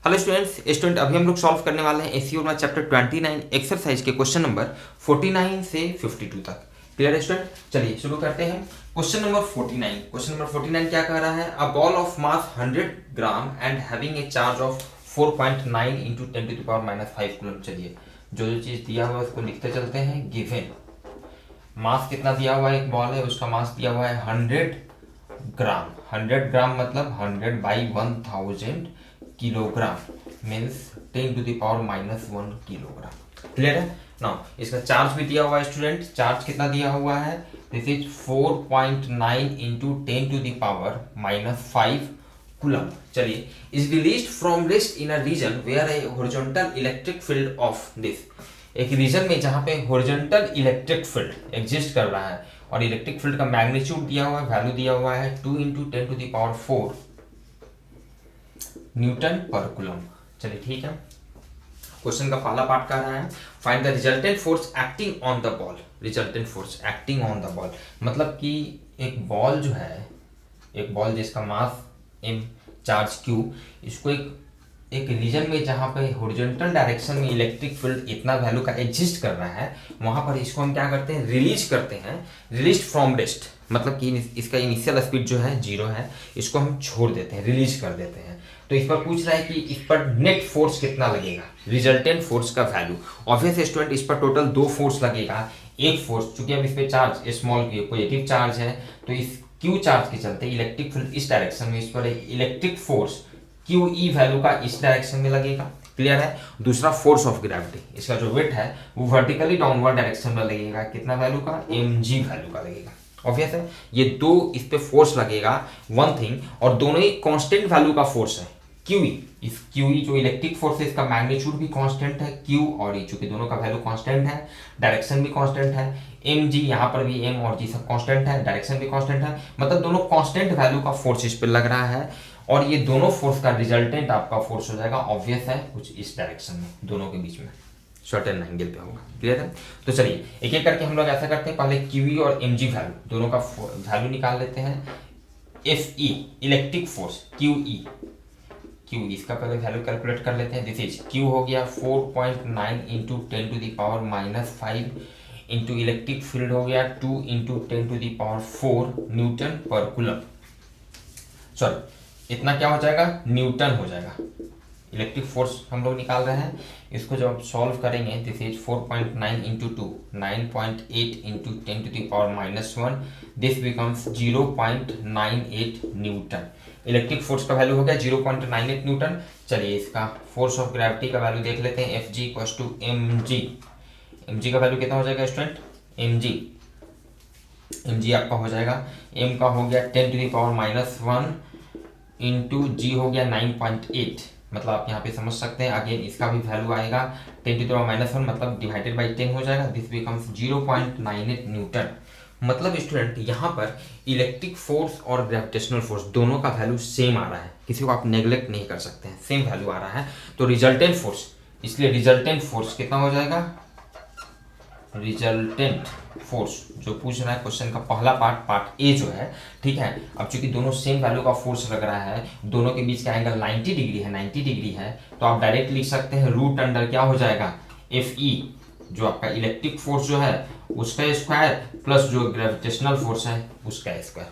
Hello student अभी हम लोग सॉल्व करने वाले हैं एसईओ में चैप्टर 29 एक्सरसाइज के क्वेश्चन नंबर 49 से 52 तक। क्लियर है स्टूडेंट? चलिए शुरू करते हैं। क्वेश्चन नंबर 49 क्या कह रहा है? A ball of mass 100 gram and having a charge of 4.9 into 10 to the power -5 coulomb. चलिए जो जो चीज़ दिया हुआ है उसको लिखते चलते हैं। गिवन मास कितना दिया हुआ है, एक बॉल है उसका मास दिया हुआ है 100 ग्राम। 100 ग्राम मतलब 100 by 1000 kilogram means 10 to the power -1 kilogram. Clear है? नाउ इसका चार्ज भी दिया हुआ है स्टूडेंट। चार्ज कितना दिया हुआ है? This is 4.9 into 10 to the power -5 coulomb. चलिए, is released from rest in a region where a horizontal electric field of this. एक रीजन में जहां पे हॉरिजॉन्टल इलेक्ट्रिक फील्ड एग्जिस्ट कर रहा है और इलेक्ट्रिक फील्ड का मैग्नीट्यूड दिया हुआ है, वैल्यू दिया हुआ है 2 into 10 to the power 4 newton per coulomb. चलिए ठीक है। क्वेश्चन का पहला पार्ट कह रहा है find the resultant force acting on the ball. Resultant force acting on the ball मतलब कि एक बॉल जो है, एक बॉल जिसका मास m चार्ज q, इसको एक रीजन में जहां पे हॉरिजॉन्टल डायरेक्शन में इलेक्ट्रिक फील्ड इतना वैल्यू का एग्जिस्ट कर रहा है, वहां पर इसको हम क्या करते हैं? रिलीज करते हैं। रिलीज फ्रॉम रेस्ट मतलब कि इसका इनिशियल स्पीड जो है 0 है, इसको हम छोड़ देते हैं, रिलीज कर देते हैं। तो इस पर पूछ रहा है कि इस पर नेट फोर्स कितना लगेगा, रिजल्टेंट फोर्स का वैल्यू। ऑब्वियस स्टूडेंट इस पर टोटल 2 फोर्स लगेगा। एक फोर्स चूंकि अब इस पे charge small q positive charge है, तो इस q चार्ज के चलते इलेक्ट्रिक फील्ड इस डायरेक्शन में, इस पर इलेक्ट्रिक फोर्स QE वैल्यू का इस डायरेक्शन में लगेगा। क्लियर है? दूसरा फोर्स ऑफ ग्रेविटी, इसका जो वेट है वो वर्टिकली डाउनवर्ड डायरेक्शन में लगेगा। कितना वैल्यू का? mg वैल्यू का लगेगा। ऑब्वियस है ये दो इस पे फोर्स लगेगा वन थिंग, और दोनों ही कांस्टेंट वैल्यू का फोर्स है। QE, इस QE जो इलेक्ट्रिक फोर्स है इसका मैग्नीट्यूड भी कांस्टेंट है Q और E, चूंकि दोनों का वैल्यू कांस्टेंट है, डायरेक्शन भी कांस्टेंट है। mg यहाँ पर भी m और g सब कांस्टेंट है, डायरेक्शन भी कांस्टेंट है, मतलब दोनों कांस्टेंट वैल्यू का फोर्स इस पे लग रहा है। और ये दोनों फोर्स का रिजल्टेंट आपका फोर्स हो जाएगा ऑब्वियस है कुछ इस डायरेक्शन में, दोनों के बीच में शॉर्टेन एंगल पे होगा। क्लियर है? तो चलिए एक एक करके हम लोग ऐसा करते हैं, पहले QE और mg वैल्यू दोनों का वैल्यू निकाल लेते हैं। FE इलेक्ट्रिक फोर्स QE इसका पहले वैल्यू कैलकुलेट कर लेते हैं। दिस इज Q हो गया 4.9 into 10 to the power -5 into electric field हो गया 2 into 10 to the power 4 newton per coulomb. Sorry, इतना क्या हो जाएगा? न्यूटन हो जाएगा। इलेक्ट्रिक फोर्स हम लोग निकाल रहे हैं, इसको जब सॉल्व करेंगे this is 4.9 into 2 9.8 into 10 to the power -1, this becomes 0.98 newton. Electric force का वैल्यू हो गया 0.98 न्यूटन। चलिए इसका फोर्स ऑफ ग्रेविटी का वैल्यू देख लेते हैं। Fg equals to mg। mg का वैल्यू कितना हो जाएगा स्टूडेंट? mg आपका हो जाएगा, m का हो गया 10 to the power -1 into g हो गया 9.8, मतलब आप यहाँ पे समझ सकते हैं। अगेन इसका भी वैल्यू आएगा 10 टू द पावर -1 मतलब डिवाइडेड बाई 10 हो जाएगा। This becomes 0.98 Newton. मतलब स्टूडेंट यहाँ पर इलेक्ट्रिक फोर्स और ग्रेविटेशनल फोर्स दोनों का वैल्यू सेम आ रहा है, किसी को आप नेग्लेक्ट नहीं कर सकते हैं, सेम वैल्यू आ रहा है। तो रिजल्टेंट फोर्स, इसलिए रिजल्टेंट फोर्स कितना हो जाएगा? रिजल्टेंट फोर्स जो पूछ रहा है क्वेश्चन का पहला पार्ट ए जो है, ठीक है। अब चूंकि दोनों सेम वैल्यू का फोर्स लग रहा है, दोनों के बीच का एंगल 90 डिग्री है, तो आप डायरेक्ट लिख सकते हैं रूट अंडर क्या हो जाएगा? FE जो आपका इलेक्ट्रिक फोर्स जो है उसका स्क्वायर प्लस जो ग्रेविटेशनल फोर्स है उसका स्क्वायर।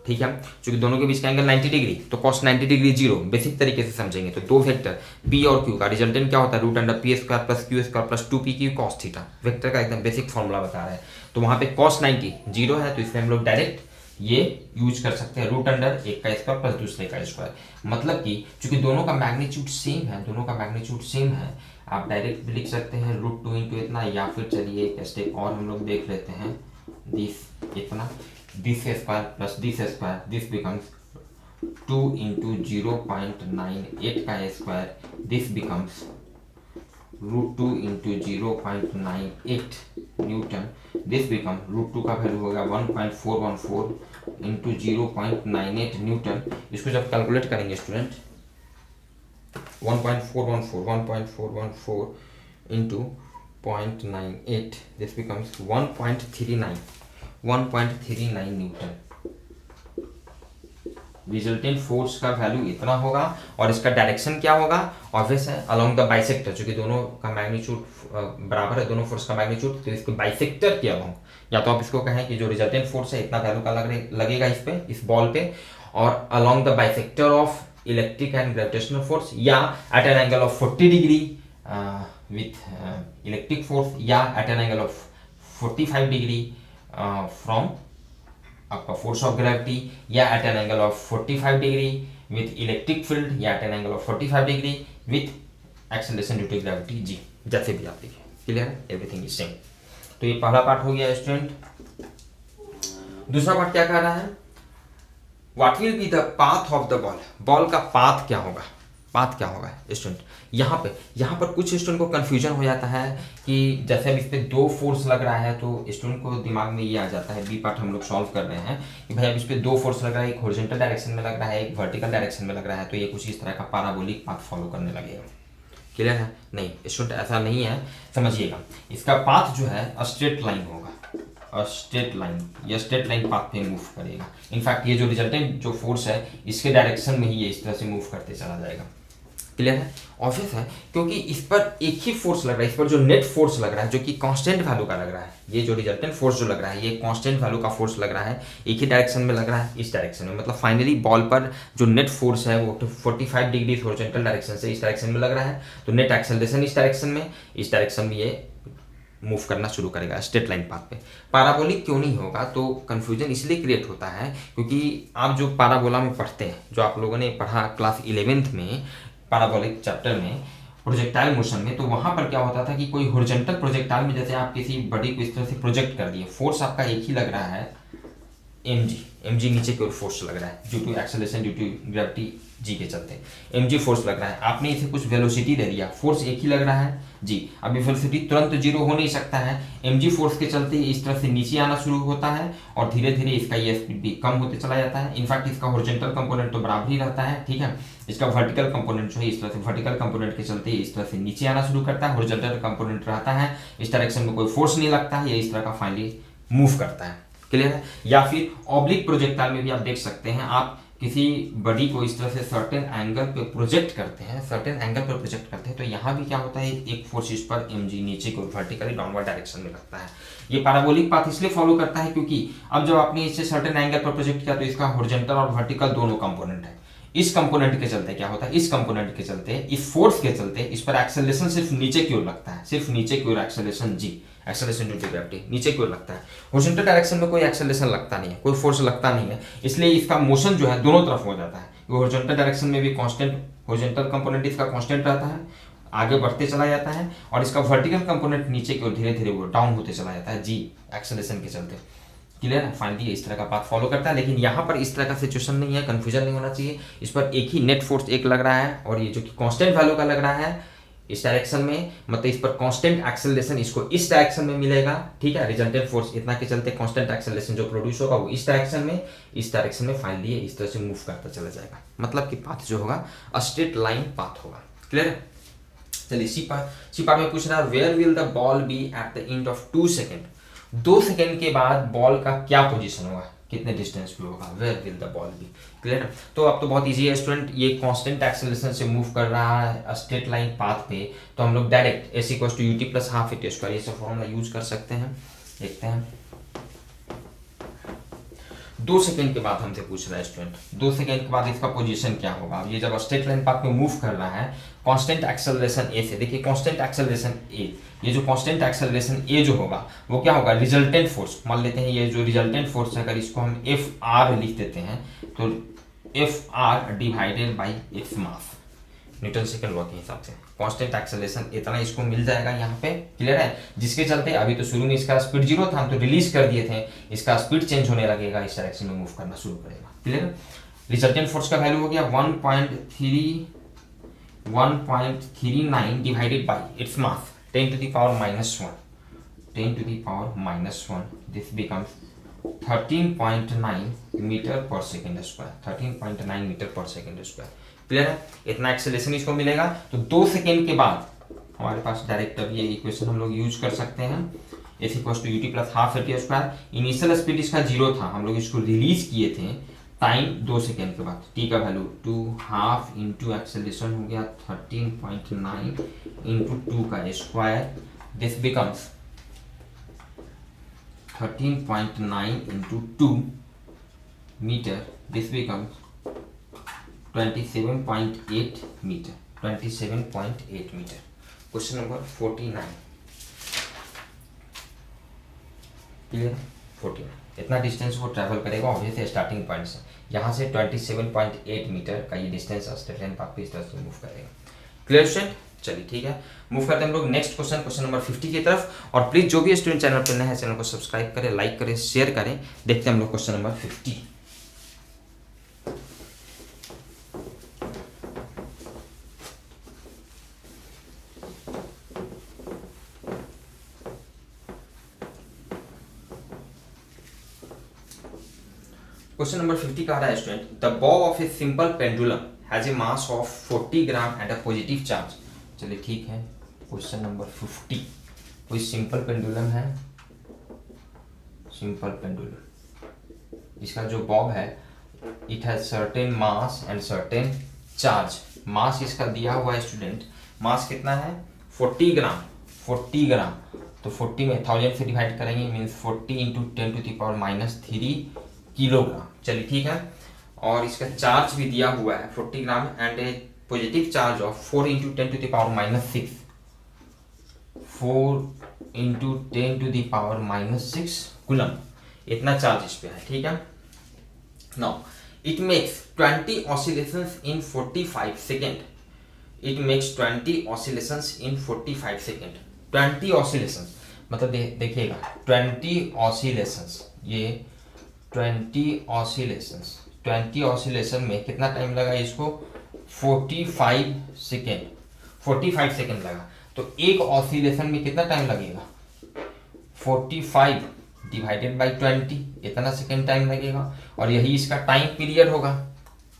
ठीक है, क्योंकि दोनों के बीच का एंगल 90 डिग्री, तो cos 90 डिग्री 0। बेसिक तरीके से समझेंगे तो दो वेक्टर P और Q का रिजल्टेंट क्या होता है? Root under P square plus Q square plus 2PQ cos theta. Vector का एकदम बेसिक फॉर्मूला बता रहा है। तो वहां पे cos 90 0 है, तो इसमें हम लोग डायरेक्ट ये यूज कर सकते हैं, रूट अंडर एक का स्क्वायर प्लस दूसरे का स्क्वायर। मतलब कि चूंकि दोनों का मैग्नीट्यूड सेम है, आप डायरेक्ट भी लिख सकते हैं √2 इंटू इतना, या फिर चलिए एक स्टेप और हम लोग देख लेते हैं, दिस इतना, this square plus this square, this becomes 2 into 0.98 का square, this becomes √2 into 0.98 Newton. This become √2 का वैल्यू होगा 1.414 इंटू 0.98 न्यूटन। इसको जब कैलकुलेट करेंगे student 1.414 into 0.98, this becomes 1.39 Newton. Resultant force का वैल्यू इतना होगा और इसका डायरेक्शन क्या होगा, ऑब्वियस है, अलोंग द बाइसेक्टर, जो कि दोनों का मैग्नीट्यूड बराबर है, दोनों फोर्स का मैग्नीट्यूड, तो इसके बाइसेक्टर के अलोंग, या तो आप इसको कहें कि जो रिजल्टेंट फोर्स है इतना वैल्यू का लगेगा इस पे, इस बॉल पे, और along the bisector of electric and gravitational force, या at an angle of 40 degree with electric force, या at an angle of 45 degree from आपका फोर्स ऑफ ग्रेविटी, या at an angle of 45 degree with electric field, या at an angle of 45 degree with acceleration due to gravity g, जैसे भी आप देखिए। Clear है, everything is same. तो ये पहला पार्ट हो गया स्टूडेंट। दूसरा पार्ट क्या कह रहा है, what will be the path of the ball, ball का पाथ क्या होगा, पाथ क्या होगा स्टूडेंट। यहाँ पर कुछ स्टूडेंट को कंफ्यूजन हो जाता है कि जैसे अब इस पे दो फोर्स लग रहा है, तो स्टूडेंट को दिमाग में ये आ जाता है, बी पार्ट हम लोग सॉल्व कर रहे हैं कि भाई अब इस पे दो फोर्स लग रहा है, एक हॉरिजॉन्टल डायरेक्शन में लग रहा है, एक वर्टिकल डायरेक्शन में लग रहा है, तो ये कुछ इस तरह का पैराबोलिक पाथ फॉलो करने लगेगा। क्लियर है, नहीं स्टूडेंट ऐसा नहीं है, समझिएगा, इसका पाथ जो है स्ट्रेट लाइन होगा, स्ट्रेट लाइन, ये स्ट्रेट लाइन पाथ पे मूव करेगा। इनफैक्ट ये जो रिजल्टेंट जो फोर्स है इसके डायरेक्शन में ही ये इस तरह से मूव करते चला जाएगा। क्लियर है, ऑब्वियस है, क्योंकि इस पर एक ही फोर्स लग रहा है, इस पर जो नेट फोर्स लग रहा है जो कि कांस्टेंट वैल्यू का लग रहा है, ये जो रिजल्टेंट फोर्स जो लग रहा है ये कांस्टेंट वैल्यू का फोर्स लग रहा है, एक ही डायरेक्शन में लग रहा है, इस डायरेक्शन में, मतलब फाइनली बॉल पर जो नेट फोर्स है वो 45 डिग्री हॉरिजॉन्टल डायरेक्शन से इस डायरेक्शन में लग रहा है, तो नेट एक्सेलरेशन इस डायरेक्शन में ये मूव करना शुरू करेगा स्ट्रेट लाइन पाथ पे। पैराबोलिक क्यों नहीं होगा, तो कंफ्यूजन इसलिए क्रिएट होता है क्योंकि आप जो पैराबोला में पढ़ते हैं, जो आप लोगों ने पढ़ा क्लास 11th में पैराबोलिक चैप्टर में प्रोजेक्टाइल मोशन में, तो वहां पर क्या होता था कि कोई हॉरिजॉन्टल प्रोजेक्टाइल में जैसे आप किसी बॉडी को इस तरह से प्रोजेक्ट कर दिए, फोर्स आपका एक ही लग रहा है mg नीचे की ओर फोर्स लग रहा है due to acceleration due to gravity g के चलते mg फोर्स लग रहा है, आपने इसे कुछ वेलोसिटी दे दिया, फोर्स एक ही लग रहा है जी। अब ये वेलोसिटी तुरंत जीरो हो नहीं सकता है, mg फोर्स के चलते इस तरह से नीचे आना शुरू होता है और धीरे धीरे इसका ये स्पीड भी कम होते चला जाता है। इनफैक्ट इसका हॉरिजॉन्टल कंपोनेंट तो बराबर ही रहता है, ठीक है, इसका वर्टिकल कंपोनेंट जो है इस तरह से वर्टिकल कंपोनेंट के चलते इस तरह से नीचे आना शुरू करता है, हॉरिजॉन्टल कंपोनेंट रहता है, इस डायरेक्शन में कोई फोर्स नहीं लगता है, ये इस तरह का फाइनली मूव करता है। क्लियर है, या फिर ऑब्लिक प्रोजेक्टाइल में भी आप देख सकते हैं, आप किसी बॉडी को इस तरह से सर्टेन एंगल पे प्रोजेक्ट करते हैं, तो यहाँ भी क्या होता है, एक फोर्स इस पर mg नीचे को वर्टिकली डाउनवर्ड डायरेक्शन में लगता है। ये पैराबोलिक पाथ इसलिए फॉलो करता है क्योंकि अब जब आपने इसे सर्टेन एंगल पर प्रोजेक्ट किया तो इसका हॉरिजॉन्टल और वर्टिकल दोनों कंपोनेंट है, इस कंपोनेंट के चलते क्या होता है, इस कंपोनेंट के चलते, इस फोर्स के चलते इस पर एक्सेलरेशन सिर्फ नीचे की ओर लगता है, सिर्फ नीचे की ओर acceleration g, acceleration due to gravity नीचे की ओर लगता है। हॉरिजॉन्टल डायरेक्शन में कोई एक्सेलरेशन लगता नहीं है, कोई फोर्स लगता नहीं है, इसलिए इसका मोशन जो है दोनों तरफ हो जाता है। हॉरिजॉन्टल डायरेक्शन में भी कांस्टेंट, हॉरिजॉन्टल कंपोनेंट इसका कांस्टेंट रहता है, आगे बढ़ते चला जाता है, और इसका वर्टिकल कंपोनेंट नीचे की ओर धीरे धीरे वो डाउन होते चला जाता है जी, एक्सेलरेशन के चलते। क्लियर है, फाइनली इस तरह का पाथ फॉलो करता है, लेकिन यहाँ पर इस तरह का सिचुएशन नहीं है, कंफ्यूजन नहीं होना चाहिए। इस पर एक ही नेट फोर्स एक लग रहा है और ये जो कि कांस्टेंट वैल्यू का लग रहा है इस डायरेक्शन में, मतलब इस पर कांस्टेंट एक्सेलरेशन इसको इस डायरेक्शन में मिलेगा, ठीक है, रिजल्टेंट फोर्स इतना के चलते कांस्टेंट एक्सेलरेशन जो प्रोड्यूस होगा वो इस डायरेक्शन में फाइनली इस तरह से मूव करता चला जाएगा, मतलब कि पाथ जो होगा स्ट्रेट लाइन पाथ होगा। क्लियर है, चलिए सी पार्ट में पूछ रहा है where will the ball be at the end of 2 second, 2 second के बाद बॉल का क्या पोजीशन होगा, कितने डिस्टेंस पे होगा, where will the ball be. Clear है, तो अब तो बहुत इजी है स्टूडेंट, ये कांस्टेंट एक्सेलरेशन से मूव कर रहा है स्ट्रेट लाइन पाथ पे, तो हम लोग डायरेक्ट s = ut + ½ at², ये सब फॉर्मूला यूज कर सकते हैं। देखते हैं 2 सेकेंड के बाद हमसे पूछ रहा है स्टूडेंट, 2 सेकेंड के बाद इसका पोजीशन क्या होगा। ये जब स्ट्रेट लाइन पाथ में मूव कर रहा है कांस्टेंट एक्सेलरेशन a से, देखिए कांस्टेंट एक्सेलरेशन a, ये जो कांस्टेंट एक्सेलरेशन a जो होगा वो क्या होगा, रिजल्टेंट फोर्स, मान लेते हैं ये जो रिजल्टेंट फोर्स है, अगर इसको हम Fr लिख देते हैं तो Fr divided by its mass, Newton second law के हिसाब से कांस्टेंट एक्सेलरेशन इतना इसको मिल जाएगा यहाँ पे। क्लियर है, जिसके चलते अभी तो शुरू में इसका स्पीड 0 था, हम तो रिलीज कर दिए थे, इसका स्पीड चेंज होने लगेगा, इस डायरेक्शन में मूव करना शुरू करेगा। क्लियर है, रिजल्टेंट फोर्स का वैल्यू हो गया 1.39 divided by its mass 10 to the power minus 1, this becomes 13.9 metre per second square, 13.9 metre per second square. Clear है, इतना एक्सेलरेशन इसको मिलेगा। तो 2 सेकेंड के बाद हमारे पास डायरेक्ट अब ये इक्वेशन हम लोग यूज कर सकते हैं, s = ut + ½ at²। Initial speed इसका 0 था, हम लोग इसको रिलीज किए थे टाइम 2 सेकेंड के बाद, टी का वैल्यू 2.5 इंटू एक्सेलरेशन हो गया 13.9 इंटू 2 का square, this becomes 13.9 into 2 metre, this becomes 27.8 metre, 27.8 metre. Question number 49 clear. 49 इतना डिस्टेंस वो ट्रैवल करेगा ऑब्वियसली स्टार्टिंग पॉइंट से, यहाँ से 27.8 मीटर का ये डिस्टेंस स्ट्रेट लाइन पाथ पे इस तरह से मूव करेगा। क्लियर स्टूडेंट, चलिए ठीक है, मूव करते हैं हम लोग नेक्स्ट क्वेश्चन, क्वेश्चन नंबर 50 की तरफ। और प्लीज जो भी स्टूडेंट चैनल पर नए हैं चैनल को सब्सक्राइब करें, लाइक करें, शेयर करें। देखते हैं हम लोग क्वेश्चन नंबर 50। क्वेश्चन नंबर 50 का रहा है student, the bob of a simple pendulum has a mass of 40 gram and a positive charge. चलिए ठीक है, क्वेश्चन नंबर 50, कोई सिंपल पेंडुलम है, सिंपल पेंडुलम, इसका जो बॉब है it has certain mass and certain charge. Mass इसका दिया हुआ है स्टूडेंट, मास कितना है 40 ग्राम, 40 ग्राम, तो 40 में 1000 से डिवाइड करेंगे, मीन्स 40 इंटू 10⁻³ किलोग्राम। चलिए ठीक है, और इसका चार्ज भी दिया हुआ है 40 gram and A positive charge of 4 into 10⁻⁻6, 4 into 10⁻⁻6 coulomb, इतना चार्ज इस पे है। ठीक है, now it makes 20 oscillations in 45 second, it makes 20 oscillations in 45 second. 20 oscillations मतलब देखिएगा 20 ऑसिलेशंस, ये 20 ऑसिलेशंस, 20 ऑसिलेशन में कितना टाइम लगा इसको 45 सेकेंड, 45 सेकेंड लगा। तो एक ऑसिलेशन में कितना टाइम लगेगा 45 डिवाइडेड बाई 20, इतना सेकेंड टाइम लगेगा, और यही इसका टाइम पीरियड होगा।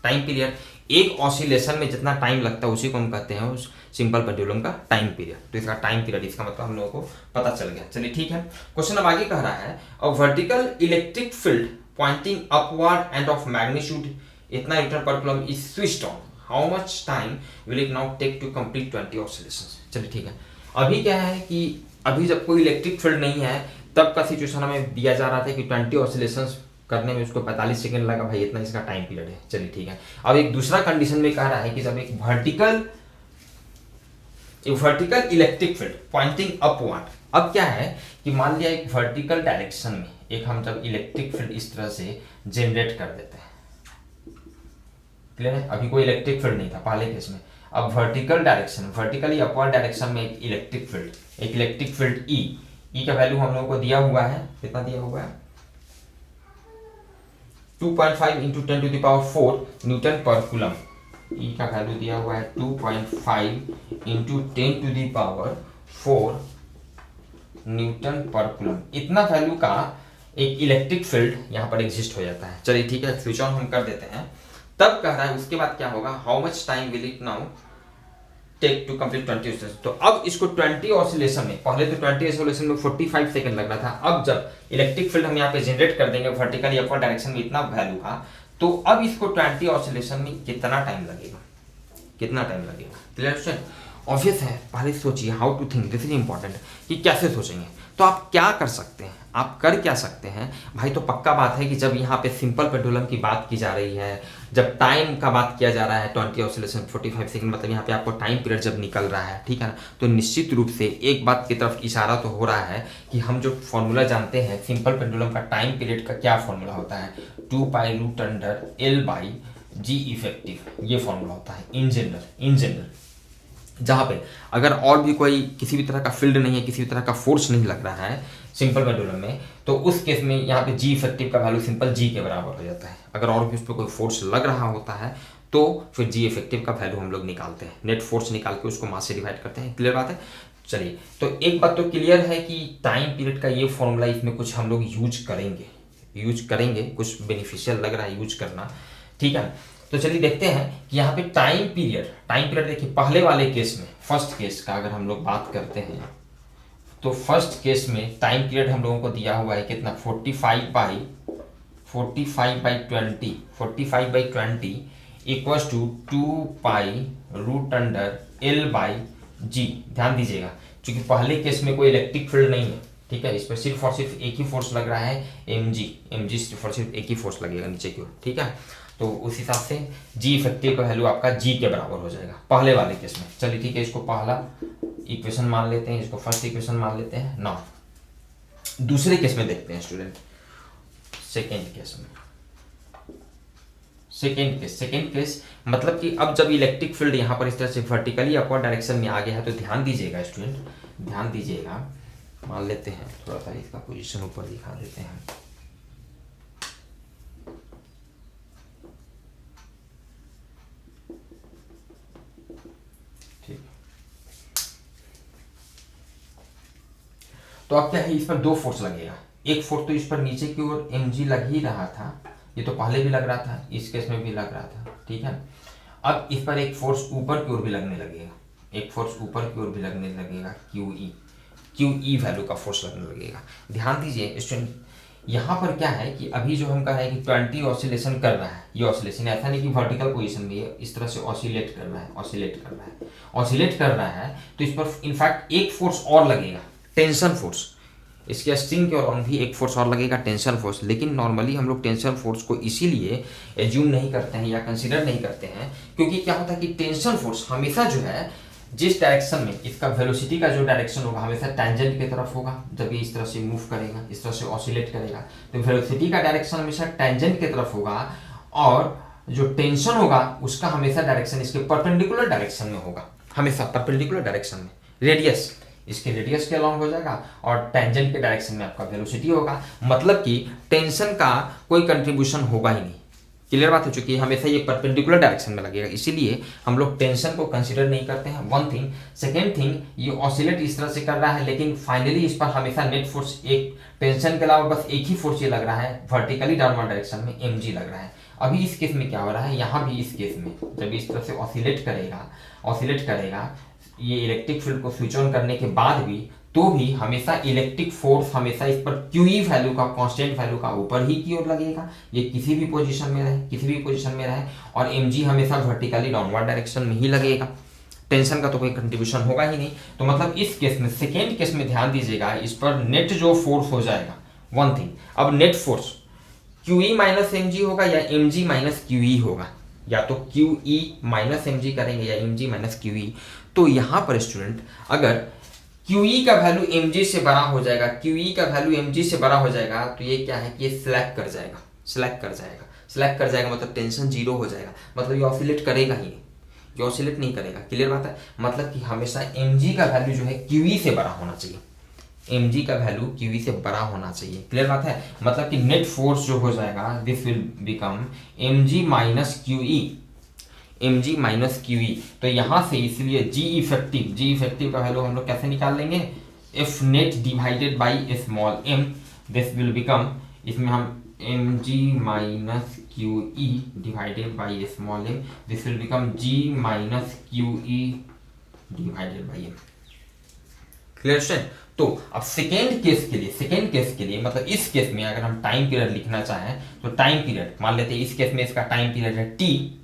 टाइम पीरियड, एक ऑसिलेशन में जितना टाइम लगता है उसी को हम कहते हैं उस सिंपल पेंडुलम का टाइम पीरियड। तो इसका टाइम पीरियड, इसका मतलब हम लोगों को पता चल गया। चलिए ठीक है, क्वेश्चन अब आगे कह रहा है, a vertical electric field pointing upward and of magnitude इतना Newton per coulomb is switched on, how much time will it now take to complete 20 oscillations। चलिए ठीक है, अभी क्या है कि अभी जब कोई इलेक्ट्रिक फील्ड नहीं है तब का सिचुएशन हमें दिया जा रहा था कि 20 ऑसिलेशंस करने में उसको 45 सेकंड लगा, भाई इतना इसका टाइम पीरियड है। चलिए ठीक है, अब एक दूसरा कंडीशन में कह रहा है कि जब एक vertical electric field pointing upward, अब क्या है कि मान लिया एक वर्टिकल डायरेक्शन में एक हम जब इलेक्ट्रिक फील्ड इस तरह से जनरेट कर देते हैं, क्लियर है, अभी कोई इलेक्ट्रिक फील्ड नहीं था पहले केस में, अब vertical direction, vertically upward direction में एक इलेक्ट्रिक फील्ड ई का वैल्यू हम लोगों को दिया हुआ है, कितना दिया हुआ है 2.5 इंटू 10⁻⁴ न्यूटन पर कूलम, ई का वैल्यू दिया हुआ है 2.5 इंटू 10⁻⁴ न्यूटन पर कूलम, इतना वैल्यू का एक इलेक्ट्रिक फील्ड यहाँ पर एग्जिस्ट हो जाता है। चलिए ठीक है, स्विच ऑन हम कर देते हैं, तब कह रहा है उसके बाद क्या होगा, how much time will it now take to complete 20 oscillation. तो अब इसको 20 ऑसिलेशन में, पहले तो 20 ऑसिलेशन में 45 सेकंड लग रहा था, अब जब इलेक्ट्रिक फील्ड हम यहाँ पे जनरेट कर देंगे वर्टिकली अपवर्ड डायरेक्शन में इतना वैल्यू का, तो अब इसको 20 ऑसिलेशन में कितना टाइम लगेगा, कितना टाइम लगेगा। क्लियर स्टूडेंट, ऑब्वियस है, पहले सोचिए how to think, this is important कि कैसे सोचेंगे। तो आप क्या कर सकते हैं, आप कर क्या सकते हैं भाई, तो पक्का बात है कि जब यहाँ पे सिंपल पेंडुलम की बात की जा रही है, जब टाइम का बात किया जा रहा है 20 ऑसिलेशन 45 सेकंड, मतलब यहाँ पे आपको टाइम पीरियड जब निकल रहा है, ठीक है ना, तो निश्चित रूप से एक बात की तरफ इशारा तो हो रहा है कि हम जो फॉर्मूला जानते हैं सिंपल पेंडुलम का टाइम पीरियड का क्या फॉर्मूला होता है, 2π√L/g इफेक्टिव, ये फॉर्मूला होता है इन जनरल। जहाँ पे अगर और भी कोई किसी भी तरह का फील्ड नहीं है, किसी भी तरह का फोर्स नहीं लग रहा है सिंपल पेंडुलम में, तो उस केस में यहाँ पे जी इफेक्टिव का वैल्यू सिंपल जी के बराबर हो जाता है। अगर और भी उस पर कोई फोर्स लग रहा होता है तो फिर जी इफेक्टिव का वैल्यू हम लोग निकालते हैं, नेट फोर्स निकाल के उसको मास से डिवाइड करते हैं। क्लियर बात है। चलिए, तो एक बात तो क्लियर है कि टाइम पीरियड का ये फॉर्मूला, इसमें कुछ हम लोग यूज करेंगे, कुछ बेनिफिशियल लग रहा है यूज करना, ठीक है। तो चलिए देखते हैं कि यहाँ पे टाइम पीरियड देखिए, पहले वाले केस में, फर्स्ट केस का अगर हम लोग बात करते हैं तो फर्स्ट केस में टाइम पीरियड हम लोगों को दिया हुआ है कितना 45 45/20, 45/20 इक्वल्स टू 2π√L/g। ध्यान दीजिएगा, क्योंकि पहले केस में कोई इलेक्ट्रिक फील्ड नहीं है, ठीक है, इस पर सिर्फ और सिर्फ एक ही फोर्स लग रहा है, mg सिर्फ और सिर्फ एक ही फोर्स लगेगा नीचे की ओर, ठीक है। तो उस हिसाब से जी इफेक्टिव का वैल्यू आपका जी के बराबर हो जाएगा पहले वाले केस में। चलिए ठीक है, इसको पहला इक्वेशन मान लेते हैं, इसको फर्स्ट इक्वेशन मान लेते हैं। नाउ दूसरे केस में देखते हैं स्टूडेंट, सेकेंड केस में। सेकेंड केस मतलब कि अब जब इलेक्ट्रिक फील्ड यहाँ पर इस तरह से वर्टिकली अपवर्ड डायरेक्शन में आ गया है, तो ध्यान दीजिएगा स्टूडेंट, ध्यान दीजिएगा। मान लेते हैं थोड़ा सा इसका पोजीशन ऊपर दिखा देते हैं। ठीक, तो अब क्या है, इस पर दो फोर्स लगेगा। एक फोर्स तो इस पर नीचे की ओर mg लग ही रहा था, ये तो पहले भी लग रहा था, इस केस में भी लग रहा था, ठीक है। अब इस पर एक फोर्स ऊपर की ओर भी लगने लगेगा, एक फोर्स ऊपर की ओर भी लगने लगेगा, QE वैल्यू का फोर्स लगने लगेगा। ध्यान दीजिए स्टूडेंट, यहाँ पर क्या है कि अभी जो हम कह रहे हैं कि 20 ऑसिलेशन कर रहा है, ये ऑसिलेशन ऐसा नहीं कि वर्टिकल पोजीशन में इस तरह से ऑसिलेट कर रहा है, ऑसिलेट कर रहा है, तो इस पर इनफैक्ट एक फोर्स और लगेगा, टेंशन फोर्स। इसके स्ट्रिंग के और भी एक फोर्स और लगेगा, टेंशन फोर्स। लेकिन नॉर्मली हम लोग टेंशन फोर्स को इसीलिए एज्यूम नहीं करते हैं या कंसीडर नहीं करते हैं, क्योंकि क्या होता है कि टेंशन फोर्स हमेशा जो है जिस डायरेक्शन में इसका वेलोसिटी का जो डायरेक्शन होगा हमेशा टेंजेंट की तरफ होगा। जब ये इस तरह से मूव करेगा, इस तरह से ऑसिलेट करेगा, तो वेलोसिटी का डायरेक्शन हमेशा टेंजेंट की तरफ होगा, और जो टेंशन होगा उसका हमेशा डायरेक्शन इसके परपेंडिकुलर डायरेक्शन में होगा, हमेशा परपेंडिकुलर डायरेक्शन में। रेडियस इसके रेडियस के अलॉन्ग हो जाएगा, और टेंजेंट के डायरेक्शन में आपका वेलोसिटी होगा। मतलब कि टेंशन का कोई कंट्रीब्यूशन होगा ही नहीं। क्लियर बात हो चुकी है, हमेशा ये परपेंडिकुलर डायरेक्शन में लगेगा, इसीलिए हम लोग टेंशन को कंसीडर नहीं करते हैं, वन थिंग। सेकेंड थिंग, ये ऑसिलेट इस तरह से कर रहा है, लेकिन फाइनली इस पर हमेशा नेट फोर्स, एक टेंशन के अलावा बस एक ही फोर्स ये लग रहा है, वर्टिकली डाउनवर्ड डायरेक्शन में mg लग रहा है। अभी इस केस में क्या हो रहा है, यहाँ भी इस केस में जब इस तरह से ऑसिलेट करेगा ये इलेक्ट्रिक फील्ड को स्विच ऑन करने के बाद भी, तो भी हमेशा इलेक्ट्रिक फोर्स हमेशा इस पर QE वैल्यू का, कांस्टेंट वैल्यू का ऊपर ही की ओर लगेगा, ये किसी भी पोजीशन में रहे, और mg हमेशा वर्टिकली डाउनवर्ड डायरेक्शन में ही लगेगा। टेंशन का तो कोई कंट्रीब्यूशन होगा ही नहीं। तो मतलब इस केस में, सेकेंड केस में ध्यान दीजिएगा, इस पर नेट जो फोर्स हो जाएगा, वन थिंग, अब net force QE minus mg होगा या mg माइनस QE होगा, या तो QE माइनस mg करेंगे या mg माइनस QE। तो यहाँ पर स्टूडेंट अगर QE का वैल्यू mg से बड़ा हो जाएगा, तो ये क्या है कि ये स्लैक कर जाएगा, मतलब टेंशन जीरो हो जाएगा, मतलब ये ऑसिलेट करेगा ही नहीं, ये ऑसिलेट नहीं करेगा। क्लियर बात है, मतलब कि हमेशा mg का वैल्यू जो है QE से बड़ा होना चाहिए, mg का वैल्यू QE से बड़ा होना चाहिए। क्लियर बात है, मतलब कि नेट फोर्स जो हो जाएगा, this will become mg minus QE। तो यहाँ से इसलिए G इफेक्टिव का वैल्यू हम लोग कैसे निकाल लेंगे, F net divided by small m, this will become, इसमें हम mg minus QE divided by small m, this will become G minus QE divided by m। Clear student. तो अब सेकेंड केस के लिए मतलब इस केस में अगर हम टाइम पीरियड लिखना चाहें, तो टाइम पीरियड मान लेते हैं, इस केस में इसका टाइम पीरियड है t।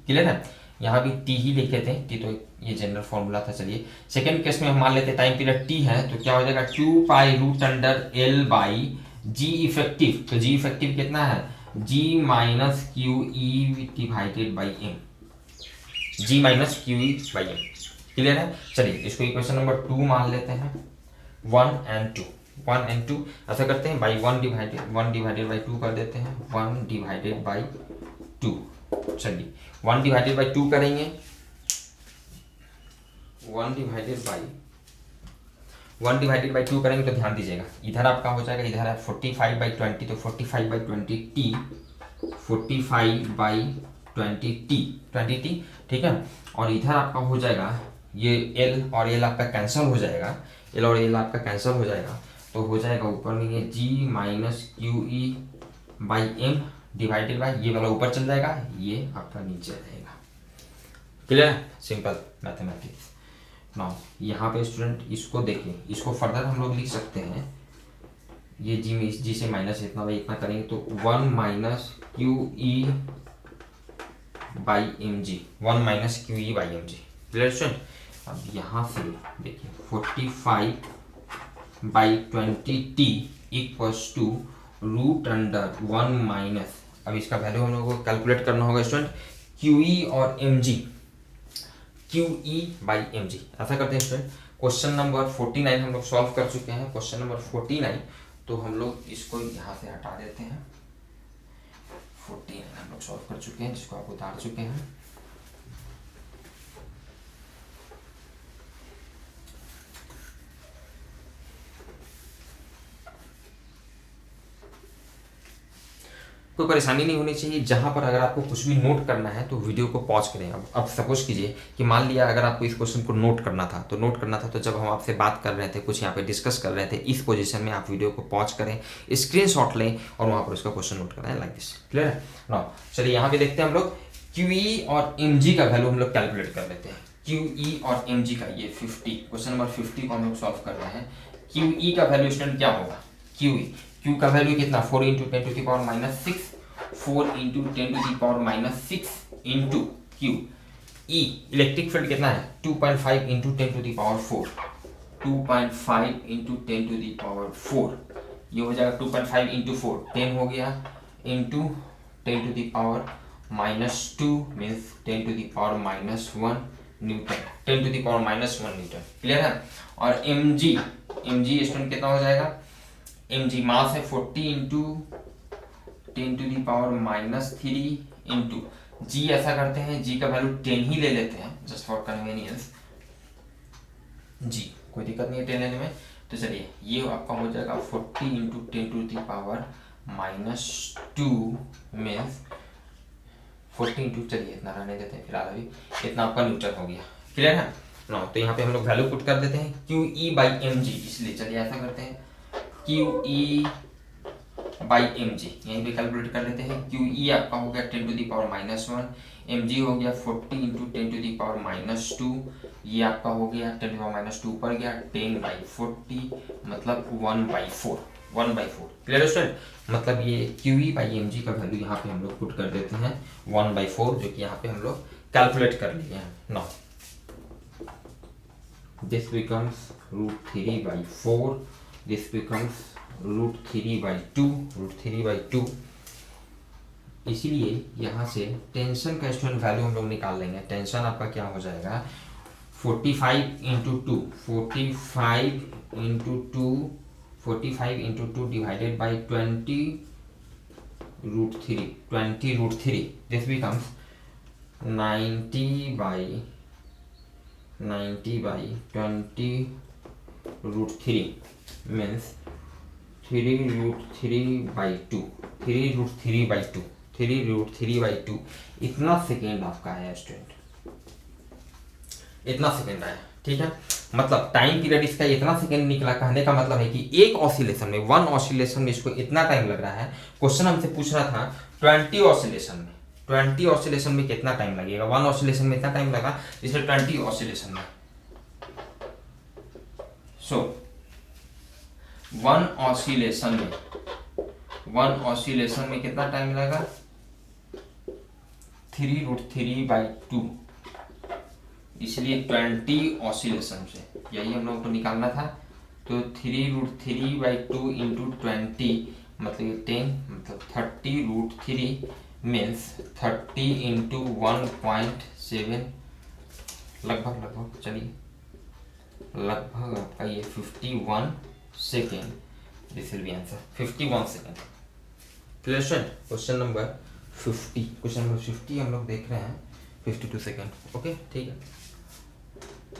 क्लियर है, यहाँ भी t ही लिखे थे, t तो ये जनरल फॉर्मूला था। चलिए सेकेंड केस में हम मान लेते हैं टाइम पीरियड t है, तो क्या हो जाएगा 2π√L/g इफेक्टिव। तो g इफेक्टिव कितना है, g minus QE divided by m, g minus QE by m। Clear है, चलिए इसको इक्वेशन नंबर 2 मान लेते हैं, 1 and 2 ऐसा करते हैं, बाई 1 डिवाइडेड बाई 2 कर देते हैं, 1 डिवाइडेड बाई 2। चलिए 1 डिवाइडेड बाई 2 करेंगे, 1 डिवाइडेड बाई 2 करेंगे, तो ध्यान दीजिएगा इधर आपका हो जाएगा, इधर है 45/20, तो 45/20t, 45/20t, ठीक है। और इधर आपका हो जाएगा, ये L और L आपका कैंसिल हो जाएगा, तो हो जाएगा ऊपर में ये G minus QE by m divided by, ये वाला ऊपर चल जाएगा, ये आपका नीचे रहेगा। Clear, simple mathematics. नाउ यहाँ पे स्टूडेंट इसको देखिए, इसको फर्दर हम लोग लिख सकते हैं, ये जी में इस जी से माइनस इतना भाई इतना करेंगे तो 1 minus q e by m g, 1 minus q e by m g. Clear student. अब यहाँ से देखिए 45 by 20 t equals to root under 1 minus, अब इसका वैल्यू हम लोगों को कैलकुलेट करना होगा स्टूडेंट, क्यू ई और m g, q e by m g. ऐसा करते हैं स्टूडेंट, क्वेश्चन नंबर 49 हम लोग सॉल्व कर चुके हैं। क्वेश्चन नंबर 49 तो हम लोग इसको यहाँ से हटा देते हैं। 49 हम लोग सॉल्व कर चुके हैं, जिसको आप उतार चुके हैं। कोई परेशानी नहीं होनी चाहिए। जहां पर अगर आपको कुछ भी नोट करना है तो वीडियो को पॉज करें। अब सपोज कीजिए कि मान लिया अगर आपको इस क्वेश्चन को नोट करना था तो जब हम आपसे बात कर रहे थे, कुछ यहाँ पे डिस्कस कर रहे थे, इस पोजीशन में आप वीडियो को पॉज करें, स्क्रीनशॉट लें और वहां पर उसका क्वेश्चन नोट करना है, लाइक दिस। क्लियर है ना। चलिए यहाँ पे देखते हैं हम लोग क्यूई और एमजी का वैल्यू हम लोग कैलकुलेट कर लेते हैं। क्यूई और एमजी का ये 50, क्वेश्चन नंबर 50 को हम लोग सॉल्व कर रहे हैं। क्यूई का वैल्यू स्टूडेंट क्या होगा, क्यू का वैल्यू कितना, 4 into 10 to the power minus 6, 4 into 10 to the power minus 6 into q. E electric field कितना है, 2.5 into 10 to the power 4, 2.5 into 10 to the power 4, ये हो जाएगा 2.5 इंटू 4, 10 हो गया, into 10 to the power minus 2 means 10 to the power minus 1 newton, 10 to the power minus 1 newton. Clear है। और m जी student कितना हो जाएगा, एम जी मास है 40 into 10 to the power minus 3 into g. ऐसा करते हैं, जी का वैल्यू 10 ही ले लेते हैं जस्ट फॉर कन्वीनियंस, जी कोई दिक्कत नहीं है 10 लेने में। तो चलिए ये आपका हो जाएगा 40 into 10 to the power minus 2 means 40 into, चलिए इतना रहने देते हैं फिलहाल, अभी इतना आपका न्यूटन हो गया। क्लियर है ना। तो यहाँ पे हम लोग वैल्यू पुट कर देते हैं q e by m g, इसलिए चलिए ऐसा करते हैं q e by m g, यहीं पे कैलकुलेट कर लेते हैं। क्यू ई आपका हो गया 10 to the power minus 1, m g हो गया 40 into 10 to the power minus 2, ये आपका हो गया 10 टू दी पावर माइनस 2 ऊपर गया 10 बाई 40 मतलब 1/4, 1/4। Clear student. मतलब ये q e by m g का वैल्यू यहाँ पे हम लोग पुट कर देते हैं 1/4, जो कि यहाँ पे हम लोग कैलकुलेट कर लिए हैं। Now this becomes √3/4, this becomes √3/2। इसीलिए यहाँ से टेंशन का स्टूडेंट वैल्यू हम लोग निकाल लेंगे। टेंशन आपका क्या हो जाएगा, 45 into 2, 45 into 2 divided by 20√3, this becomes 90 by 20√3 means 3√3/2 इतना सेकेंड आपका आया स्टूडेंट, इतना सेकेंड आया। ठीक है, मतलब टाइम पीरियड इसका इतना सेकेंड निकला। कहने का मतलब है कि एक ऑसिलेशन में, वन ऑसिलेशन में इसको इतना टाइम लग रहा है। क्वेश्चन हमसे पूछ रहा था 20 ऑसिलेशन में कितना टाइम लगेगा। वन ऑसिलेशन में इतना टाइम लगा, इसलिए 20 ऑसिलेशन में। सो वन ऑसिलेशन में कितना टाइम लगा, 3√3/2, इसलिए 20 ऑसिलेशन से यही हम लोगों को निकालना था। तो 3√3/2 इंटू 20 मतलब 10 मतलब 30√3 मीन्स 30 इंटू 1.7 लगभग चलिए लगभग आपका ये 51 second, this will be answer 51 second. Clear student. Question number 50 हम लोग देख रहे हैं 52 सेकेंड। ओके ठीक है,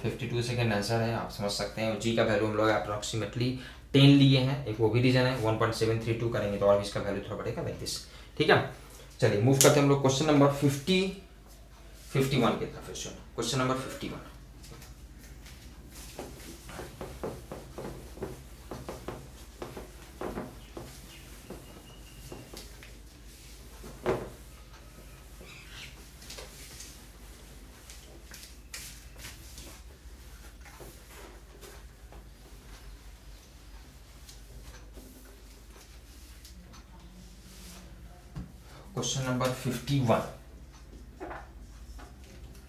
52 सेकेंड आंसर है, आप समझ सकते हैं। जी का वैल्यू हम लोग अप्रॉक्सीमेटली 10 लिए हैं, एक वो भी रीजन है। 1.732 करेंगे तो और भी इसका वैल्यू थोड़ा बढ़ेगा, लाइक दिस। ठीक है, चलिए मूव करते हैं हम लोग क्वेश्चन नंबर 51 की तरफ। Question number 51, question number 51।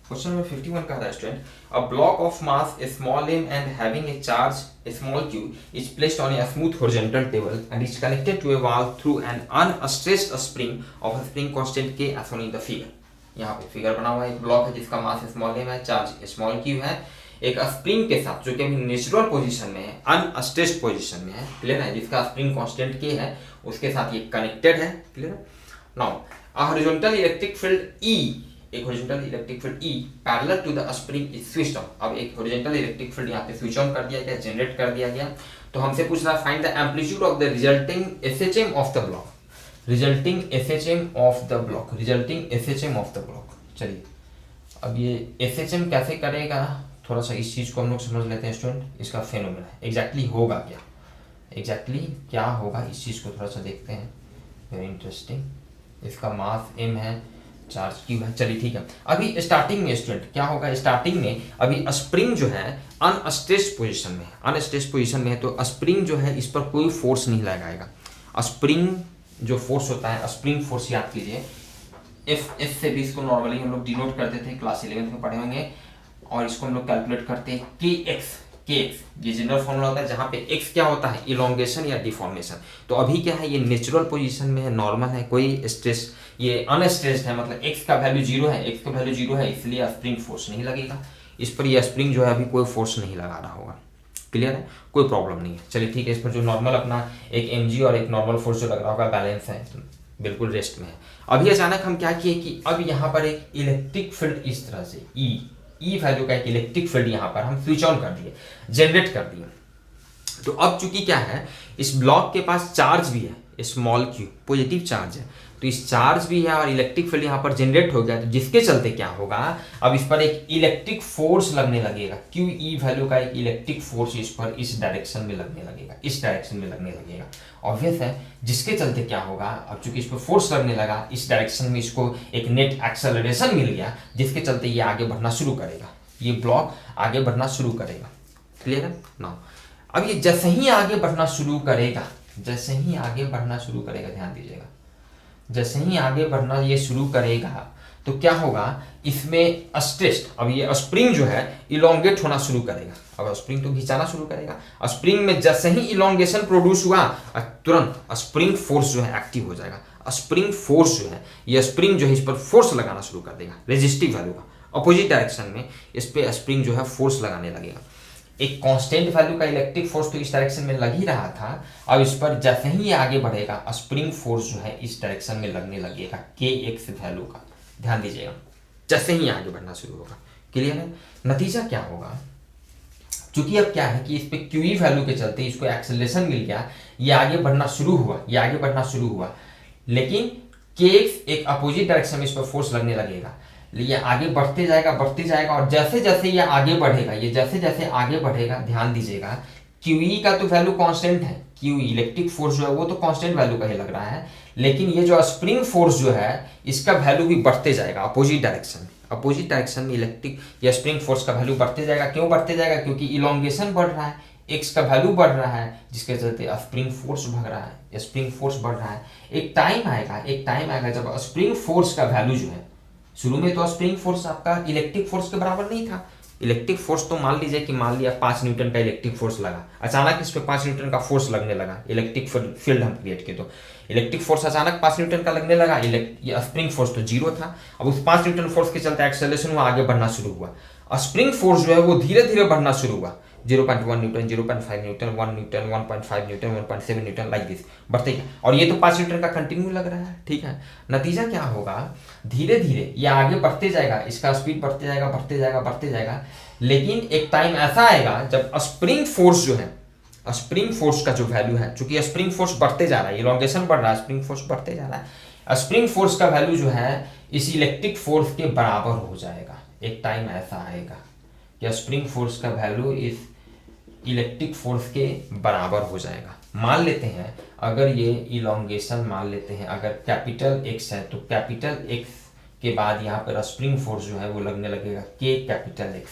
Question number 51 कह रहा है student, a block of mass small m and having a charge small q is placed on a smooth horizontal table and is connected to a wall through an unstressed spring of a spring constant k as shown in the figure। यहाँ पे figure बना हुआ है, एक block है जिसका mass small m है, charge small q है, एक स्प्रिंग के साथ जो कि अभी नेचुरल पोजीशन में है, अनस्ट्रेस्ड पोजीशन में है, क्लियर है, जिसका स्प्रिंग कांस्टेंट k है, उसके साथ ये कनेक्टेड है, क्लियर है। Now a horizontal electric field E, एक horizontal electric field E parallel to the spring is switched on. अब एक हॉरिजॉन्टल इलेक्ट्रिक फील्ड यहाँ पे स्विच ऑन कर दिया गया, जनरेट कर दिया गया, तो हमसे पूछ रहा है find the amplitude of the resulting SHM of the block, resulting SHM of the block, resulting SHM of the block. चलिए अब ये SHM कैसे करेगा, थोड़ा सा इस चीज को हम लोग समझ लेते हैं स्टूडेंट, इसका फेनोमेना एग्जैक्टली होगा क्या, एग्जैक्टली क्या होगा इस चीज को थोड़ा सा देखते हैं, वेरी इंटरेस्टिंग। इसका मास m है, चार्ज q है, चलिए ठीक है। अभी स्टार्टिंग में स्टूडेंट क्या होगा, स्टार्टिंग में अभी स्प्रिंग जो है अनस्ट्रेस्ड पोजीशन में है, अनस्ट्रेस्ड पोजीशन में है, तो स्प्रिंग जो है इस पर कोई फोर्स नहीं लगाएगा। स्प्रिंग जो फोर्स होता है, स्प्रिंग फोर्स याद कीजिए, एफ से भी इसको नॉर्मली हम लोग डिनोट करते थे, क्लास 11 में पढ़े होंगे, और इसको हम लोग कैलकुलेट करते हैं के एक्स, ये जनरल फॉर्मूला होता है जहाँ पे एक्स क्या होता है, इलोंगेशन या डिफॉर्मेशन। तो अभी क्या है, ये नेचुरल पोजीशन में है, नॉर्मल है, कोई स्ट्रेस, ये अनस्ट्रेस्ड है, मतलब एक्स का वैल्यू जीरो है, एक्स का वैल्यू जीरो है, इसलिए स्प्रिंग फोर्स नहीं लगेगा इस पर, ये स्प्रिंग जो है अभी कोई फोर्स नहीं लगा रहा होगा, क्लियर है, कोई प्रॉब्लम नहीं है। चलिए ठीक है, इस पर जो नॉर्मल अपना एक mg और एक नॉर्मल फोर्स जो लग रहा होगा बैलेंस है, बिल्कुल रेस्ट में है। अभी अचानक हम क्या किए कि अब यहाँ पर एक इलेक्ट्रिक फील्ड इस तरह से ई वैल्यू का एक इलेक्ट्रिक फील्ड यहाँ पर हम स्विच ऑन कर दिए, जनरेट कर दिए। तो अब चूंकि क्या है, इस ब्लॉक के पास चार्ज भी है, स्मॉल q पॉजिटिव चार्ज है, तो इस चार्ज भी है और इलेक्ट्रिक फील्ड यहाँ पर जनरेट हो गया, तो जिसके चलते क्या होगा, अब इस पर एक इलेक्ट्रिक फोर्स लगने लगेगा, QE वैल्यू का एक इलेक्ट्रिक फोर्स इस पर इस डायरेक्शन में लगने लगेगा, इस डायरेक्शन में लगने लगेगा, ऑब्वियस है, जिसके चलते क्या होगा, अब चूंकि इस पर फोर्स लगने लगा, इस डायरेक्शन में इसको एक नेट एक्सेलरेशन मिल गया, जिसके चलते ये आगे बढ़ना शुरू करेगा, ये ब्लॉक आगे बढ़ना शुरू करेगा, क्लियर है ना। अब ये जैसे ही आगे बढ़ना शुरू करेगा, जैसे ही आगे बढ़ना शुरू करेगा, ध्यान दीजिएगा, जैसे ही आगे बढ़ना ये शुरू करेगा तो क्या होगा, इसमें स्ट्रेस्ड, अब ये स्प्रिंग जो है इलोंगेट होना शुरू करेगा, अब स्प्रिंग तो खिंचाना शुरू करेगा, स्प्रिंग में जैसे ही इलोंगेशन प्रोड्यूस हुआ तुरंत स्प्रिंग फोर्स जो है एक्टिव हो जाएगा, स्प्रिंग फोर्स जो है, ये स्प्रिंग जो है इस पर फोर्स लगाना शुरू कर देगा, रेजिस्टिव वैल्यू का अपोजिट डायरेक्शन में इस पे स्प्रिंग जो है फोर्स लगाने लगेगा। एक कांस्टेंट वैल्यू का इलेक्ट्रिक फोर्स तो इस डायरेक्शन में लग ही रहा था, अब इस पर जैसे ही आगे बढ़ेगा स्प्रिंग फोर्स जो है इस डायरेक्शन में लगने लगेगा, के एक्स वैल्यू का, ध्यान दीजिएगा, जैसे ही आगे बढ़ना शुरू होगा, क्लियर है। नतीजा क्या होगा, चूंकि अब क्या है कि इस पे QE वैल्यू के चलते इसको एक्सेलरेशन मिल गया, ये आगे बढ़ना शुरू हुआ, ये आगे बढ़ना शुरू हुआ, लेकिन kx एक अपोजिट डायरेक्शन में इस पर फोर्स लगने लगेगा, ये आगे बढ़ते जाएगा और जैसे जैसे ये आगे बढ़ेगा, ये जैसे जैसे आगे बढ़ेगा, ध्यान दीजिएगा, QE का तो वैल्यू कांस्टेंट है, QE इलेक्ट्रिक फोर्स जो है वो तो कांस्टेंट वैल्यू का ही लग रहा है, लेकिन ये जो स्प्रिंग फोर्स जो है इसका वैल्यू भी बढ़ते जाएगा अपोजिट डायरेक्शन में, अपोजिट डायरेक्शन में इलेक्ट्रिक या स्प्रिंग फोर्स का वैल्यू बढ़ते जाएगा। क्यों बढ़ते जाएगा, क्योंकि इलोंगेशन बढ़ रहा है, एक्स का वैल्यू बढ़ रहा है, जिसके चलते स्प्रिंग फोर्स बढ़ रहा है, स्प्रिंग फोर्स बढ़ रहा है। एक टाइम आएगा जब स्प्रिंग फोर्स का वैल्यू जो है, शुरू में तो स्प्रिंग फोर्स आपका इलेक्ट्रिक फोर्स के बराबर नहीं था, इलेक्ट्रिक फोर्स तो मान लीजिए कि मान लिया 5 न्यूटन का इलेक्ट्रिक फोर्स लगा, अचानक इस पे 5 न्यूटन का फोर्स लगने लगा, इलेक्ट्रिक फील्ड हम क्रिएट किए तो इलेक्ट्रिक फोर्स अचानक 5 न्यूटन का लगने लगा, ये स्प्रिंग फोर्स तो जीरो था, अब उस 5 न्यूटन फोर्स के चलते एक्सेलरेशन हुआ, आगे बढ़ना शुरू हुआ, स्प्रिंग फोर्स जो है वो धीरे धीरे बढ़ना शुरू हुआ, 0.1 Newton, 0.5 Newton, 1 Newton, 1.5 Newton, 1.7 Newton, like this बढ़ते ही, और ये तो 5 न्यूटन का कंटिन्यू लग रहा है, ठीक है। नतीजा क्या होगा, धीरे धीरे ये आगे बढ़ते जाएगा, इसका स्पीड बढ़ते जाएगा, लेकिन एक टाइम ऐसा आएगा जब स्प्रिंग फोर्स जो है, स्प्रिंग फोर्स का जो वैल्यू है, चूंकि स्प्रिंग फोर्स बढ़ते जा रहा है, इलोंगेशन बढ़ रहा है, स्प्रिंग फोर्स बढ़ते जा रहा है, स्प्रिंग फोर्स का वैल्यू जो है इस इलेक्ट्रिक फोर्स के बराबर हो जाएगा। एक टाइम ऐसा आएगा कि स्प्रिंग फोर्स का वैल्यू इस इलेक्ट्रिक फोर्स के बराबर हो जाएगा। मान लेते हैं अगर ये इलोंगेशन मान लेते हैं, अगर कैपिटल एक्स है तो कैपिटल एक्स के बाद यहाँ पर स्प्रिंग फोर्स जो है वो लगने लगेगा के कैपिटल एक्स,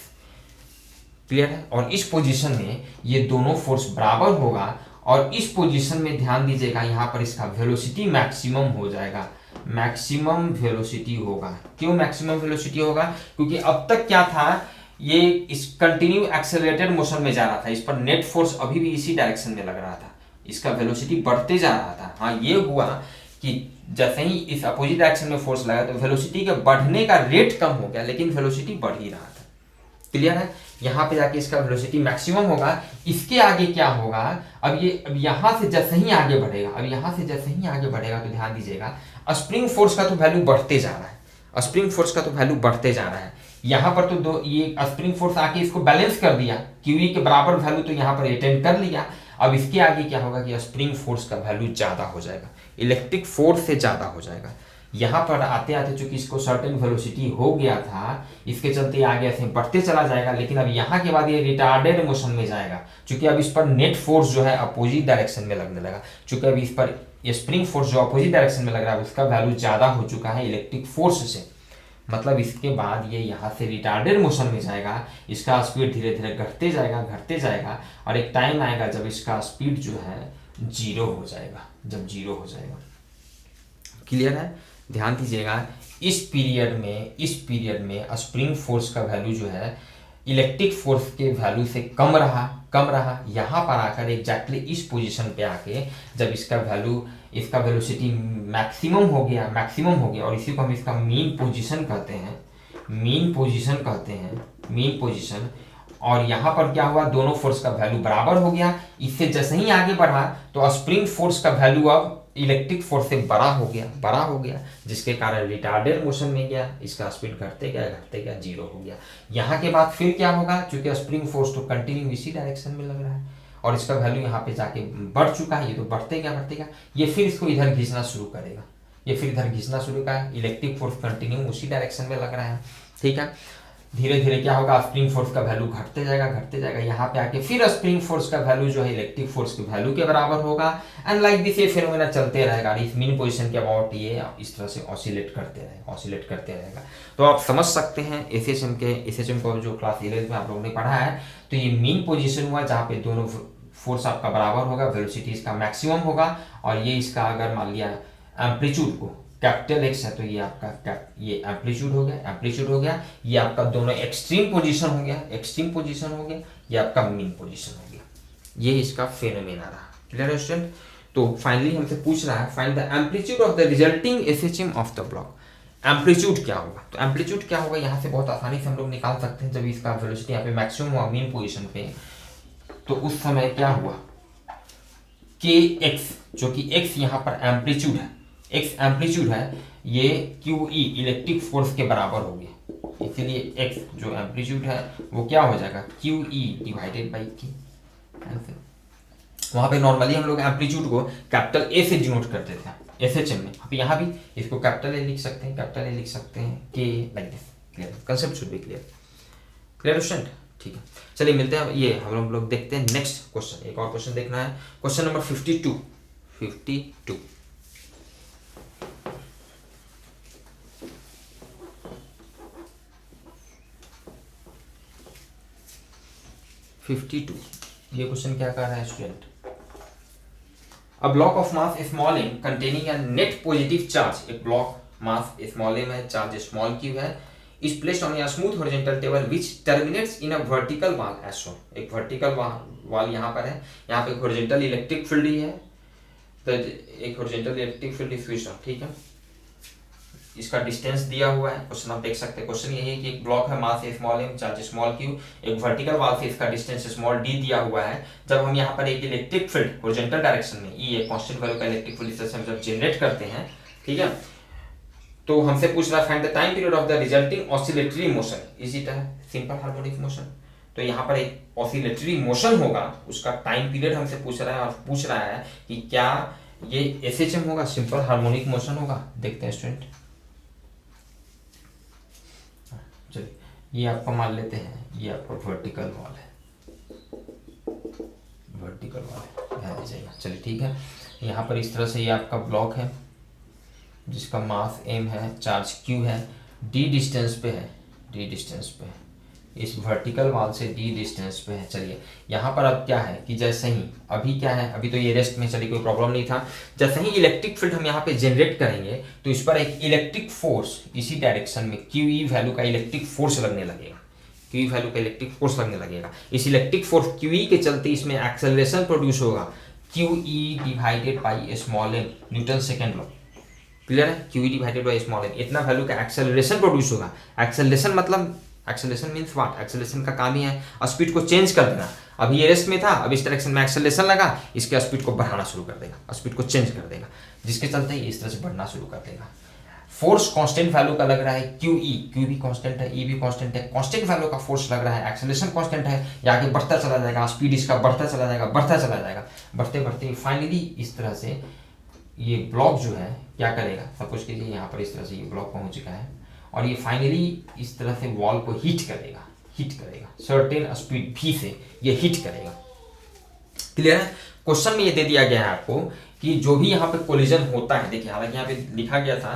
क्लियर है। और इस पोजीशन में ये दोनों फोर्स बराबर होगा, और इस पोजीशन में ध्यान दीजिएगा यहाँ पर इसका वेलोसिटी मैक्सिमम हो जाएगा, मैक्सिमम वेलोसिटी होगा। क्यों मैक्सिमम वेलोसिटी होगा? क्योंकि अब तक क्या था, ये इस कंटिन्यू एक्सेलरेटेड मोशन में जा रहा था, इस पर नेट फोर्स अभी भी इसी डायरेक्शन में लग रहा था, इसका वेलोसिटी बढ़ते जा रहा था। हाँ, ये हुआ कि जैसे ही इस अपोजिट डायरेक्शन में फोर्स लगा तो वेलोसिटी के बढ़ने का रेट कम हो गया, लेकिन वेलोसिटी बढ़ ही रहा था। क्लियर है? यहाँ पे जाके इसका वेलोसिटी मैक्सिमम होगा। इसके आगे क्या होगा, अब यहाँ से जैसे ही आगे बढ़ेगा, तो ध्यान दीजिएगा, स्प्रिंग फोर्स का तो वैल्यू बढ़ते जा रहा है, स्प्रिंग फोर्स का तो वैल्यू बढ़ते जा रहा है। यहाँ पर तो ये स्प्रिंग फोर्स आके इसको बैलेंस कर दिया, क्यूई के बराबर वैल्यू तो यहाँ पर अटेन कर लिया। अब इसके आगे क्या होगा कि स्प्रिंग फोर्स का वैल्यू ज्यादा हो जाएगा, इलेक्ट्रिक फोर्स से ज्यादा हो जाएगा। यहाँ पर आते आते चूंकि इसको सर्टेन वेलोसिटी हो गया था, इसके चलते आगे ऐसे बढ़ते चला जाएगा, लेकिन अब यहाँ के बाद ये रिटार्डेड मोशन में जाएगा, क्योंकि अब इस पर नेट फोर्स जो है अपोजिट डायरेक्शन में लगने लगा। चूंकि अब इस पर ये स्प्रिंग फोर्स जो अपोजिट डायरेक्शन में लग रहा है उसका वैल्यू ज्यादा हो चुका है इलेक्ट्रिक फोर्स से, मतलब इसके बाद ये यहाँ से रिटार्डेड मोशन में जाएगा, इसका स्पीड धीरे धीरे घटते जाएगा और एक टाइम आएगा जब इसका स्पीड जो है जीरो हो जाएगा, क्लियर है? ध्यान दीजिएगा, इस पीरियड में स्प्रिंग फोर्स का वैल्यू जो है इलेक्ट्रिक फोर्स के वैल्यू से कम रहा। यहाँ पर आकर एग्जैक्टली इस पोजीशन पे आके जब इसका वेलोसिटी मैक्सिमम हो गया और इसी को हम इसका मीन पोजीशन कहते हैं, और यहाँ पर क्या हुआ, दोनों फोर्स का वैल्यू बराबर हो गया। इससे जैसे ही आगे बढ़ा तो स्प्रिंग फोर्स का वैल्यू अब इलेक्ट्रिक फोर्स से बड़ा हो गया, जिसके कारण रिटार्डेड मोशन में गया, इसका स्पीड घटते गया जीरो हो गया। यहाँ के बाद फिर क्या होगा, चूंकि स्प्रिंग फोर्स तो कंटिन्यू इसी डायरेक्शन में लग रहा है और इसका वैल्यू यहाँ पे जाके बढ़ चुका है, ये तो बढ़ते गया, ये फिर इसको इधर खींचना शुरू करेगा, इलेक्ट्रिक फोर्स कंटिन्यू उसी डायरेक्शन में लग रहा है। ठीक है, धीरे धीरे क्या होगा, स्प्रिंग फोर्स का वैल्यू घटते जाएगा, यहाँ पे आके फिर स्प्रिंग फोर्स का वैल्यू जो है इलेक्ट्रिक फोर्स के वैल्यू के बराबर होगा। एंड लाइक दिस ये फिनोमेना चलते रहेगा, इस मीन पोजीशन के अबाउट ये इस तरह से ऑसिलेट करते रहेगा। तो आप समझ सकते हैं एसएचएम को जो क्लास 11 में आप लोगों ने पढ़ा है, तो ये मीन पोजीशन हुआ जहाँ पे दोनों फोर्स आपका बराबर होगा, वेलोसिटी इसका मैक्सिमम होगा, और ये इसका अगर मान लिया एम्पलीट्यूड को कैपिटल एक्स है तो ये आपका ये एम्पलीट्यूड हो गया, ये आपका दोनों एक्सट्रीम पोजीशन हो गया, ये आपका मीन पोजीशन हो गया। ये इसका फेनोमेना रहा। क्लियर है स्टूडेंट? तो फाइनली हमसे पूछ रहा है find the amplitude of the resulting SHM of the block. Amplitude क्या होगा, यहाँ से बहुत आसानी से हम लोग निकाल सकते हैं। जब इसका वेलोसिटी यहाँ पे मैक्सिमम हुआ मीन पोजीशन पे, तो उस समय क्या हुआ, के एक्स, जो कि एक्स यहाँ पर एम्पलीट्यूड है, ये क्यू ई इलेक्ट्रिक फोर्स के बराबर हो गया, इसलिए एक्स जो एम्पलीट्यूड है वो क्या हो जाएगा, क्यू ई डिवाइडेड बाई के। वहां पे नॉर्मली हम लोग एम्पलीट्यूड को कैपिटल ए से डिनोट करते थे एसएचएम में, अब यहाँ भी इसको कैपिटल ए लिख सकते हैं, के like this. Clear? Concept should be clear student? ठीक है, चलिए मिलते हैं। ये हम लोग देखते हैं नेक्स्ट क्वेश्चन, एक और क्वेश्चन देखना है, क्वेश्चन नंबर 52। 52 ये क्वेश्चन क्या कर रहा है student, a block of mass small m containing a net positive charge, एक ब्लॉक मास स्मॉल m है, चार्ज स्मॉल q है, is placed on a smooth horizontal table which terminates in a vertical wall as shown। एक vertical wall यहाँ पर है, यहाँ पे horizontal electric field ही है, तो एक horizontal electric field switch on. ठीक है, इसका डिस्टेंस दिया हुआ है, क्वेश्चन आप देख सकते हैं। क्वेश्चन ये है कि एक ब्लॉक है, mass small m, charge small q, एक वर्टिकल वॉल से इसका डिस्टेंस स्मॉल d दिया हुआ है। जब हम यहाँ पर एक इलेक्ट्रिक फील्ड हॉरिजॉन्टल डायरेक्शन में E एक कांस्टेंट वैल्यू का इलेक्ट्रिक फील्ड इस जब जनरेट करते हैं, ठीक है, तो हमसे पूछ रहा है find the time period of the resulting oscillatory motion, is it simple harmonic motion. तो यहाँ पर एक ऑसिलेटरी मोशन होगा, उसका टाइम पीरियड हमसे पूछ रहा है, और पूछ रहा है कि क्या ये एसएचएम होगा, सिंपल हार्मोनिक मोशन होगा। देखते हैं स्टूडेंट, चलिए ये आपका मान लेते हैं, ये आपका वर्टिकल वॉल है, ध्यान दीजिएगा। चलिए ठीक है, यहाँ पर इस तरह से ये आपका ब्लॉक है जिसका मास m है, चार्ज q है, d डिस्टेंस पे है, इस वर्टिकल वॉल से डी डिस्टेंस पे है। चलिए यहाँ पर अब क्या है कि जैसे ही अभी क्या है, अभी तो ये रेस्ट में, चलिए कोई प्रॉब्लम नहीं था। जैसे ही इलेक्ट्रिक फील्ड हम यहाँ पे जनरेट करेंगे तो इस पर एक इलेक्ट्रिक फोर्स इसी डायरेक्शन में क्यू ई वैल्यू का इलेक्ट्रिक फोर्स लगने लगेगा, क्यू ई वैल्यू का इलेक्ट्रिक फोर्स लगने लगेगा। इस इलेक्ट्रिक फोर्स क्यू ई के चलते इसमें एक्सेलरेशन प्रोड्यूस होगा, q E divided by small n, Newton second law. Clear है? Q E divided by small n, इतना वैल्यू का एक्सेलरेशन प्रोड्यूस होगा। एक्सेलरेशन मतलब एक्सेलरेशन मीन्स व्हाट? एक्सेलरेशन का काम ही है स्पीड को चेंज कर देना। अभी ये रेस्ट में था, अब इस डायरेक्शन में एक्सेलरेशन लगा, इसके स्पीड को बढ़ाना शुरू कर देगा, स्पीड को चेंज कर देगा, जिसके चलते ये इस तरह से बढ़ना शुरू कर देगा। फोर्स कांस्टेंट वैल्यू का लग रहा है क्यू ई, क्यू भी कांस्टेंट है, ई भी कांस्टेंट है, कांस्टेंट वैल्यू का फोर्स लग रहा है, एक्सेलरेशन कांस्टेंट है, ये आगे बढ़ता चला जाएगा, स्पीड इसका बढ़ता चला जाएगा, बढ़ता चला जाएगा, बढ़ते बढ़ते फाइनली इस तरह से ये ब्लॉक जो है क्या करेगा, सपोज कीजिए यहाँ पर इस तरह से ये ब्लॉक पहुंच चुका है और ये फाइनली इस तरह से वॉल को हिट करेगा, सर्टेन स्पीड भी से ये हिट करेगा। क्लियर है? क्वेश्चन में ये दे दिया गया है आपको कि जो भी यहाँ पे कोलिजन होता है, देखिए हालांकि यहाँ पे लिखा गया था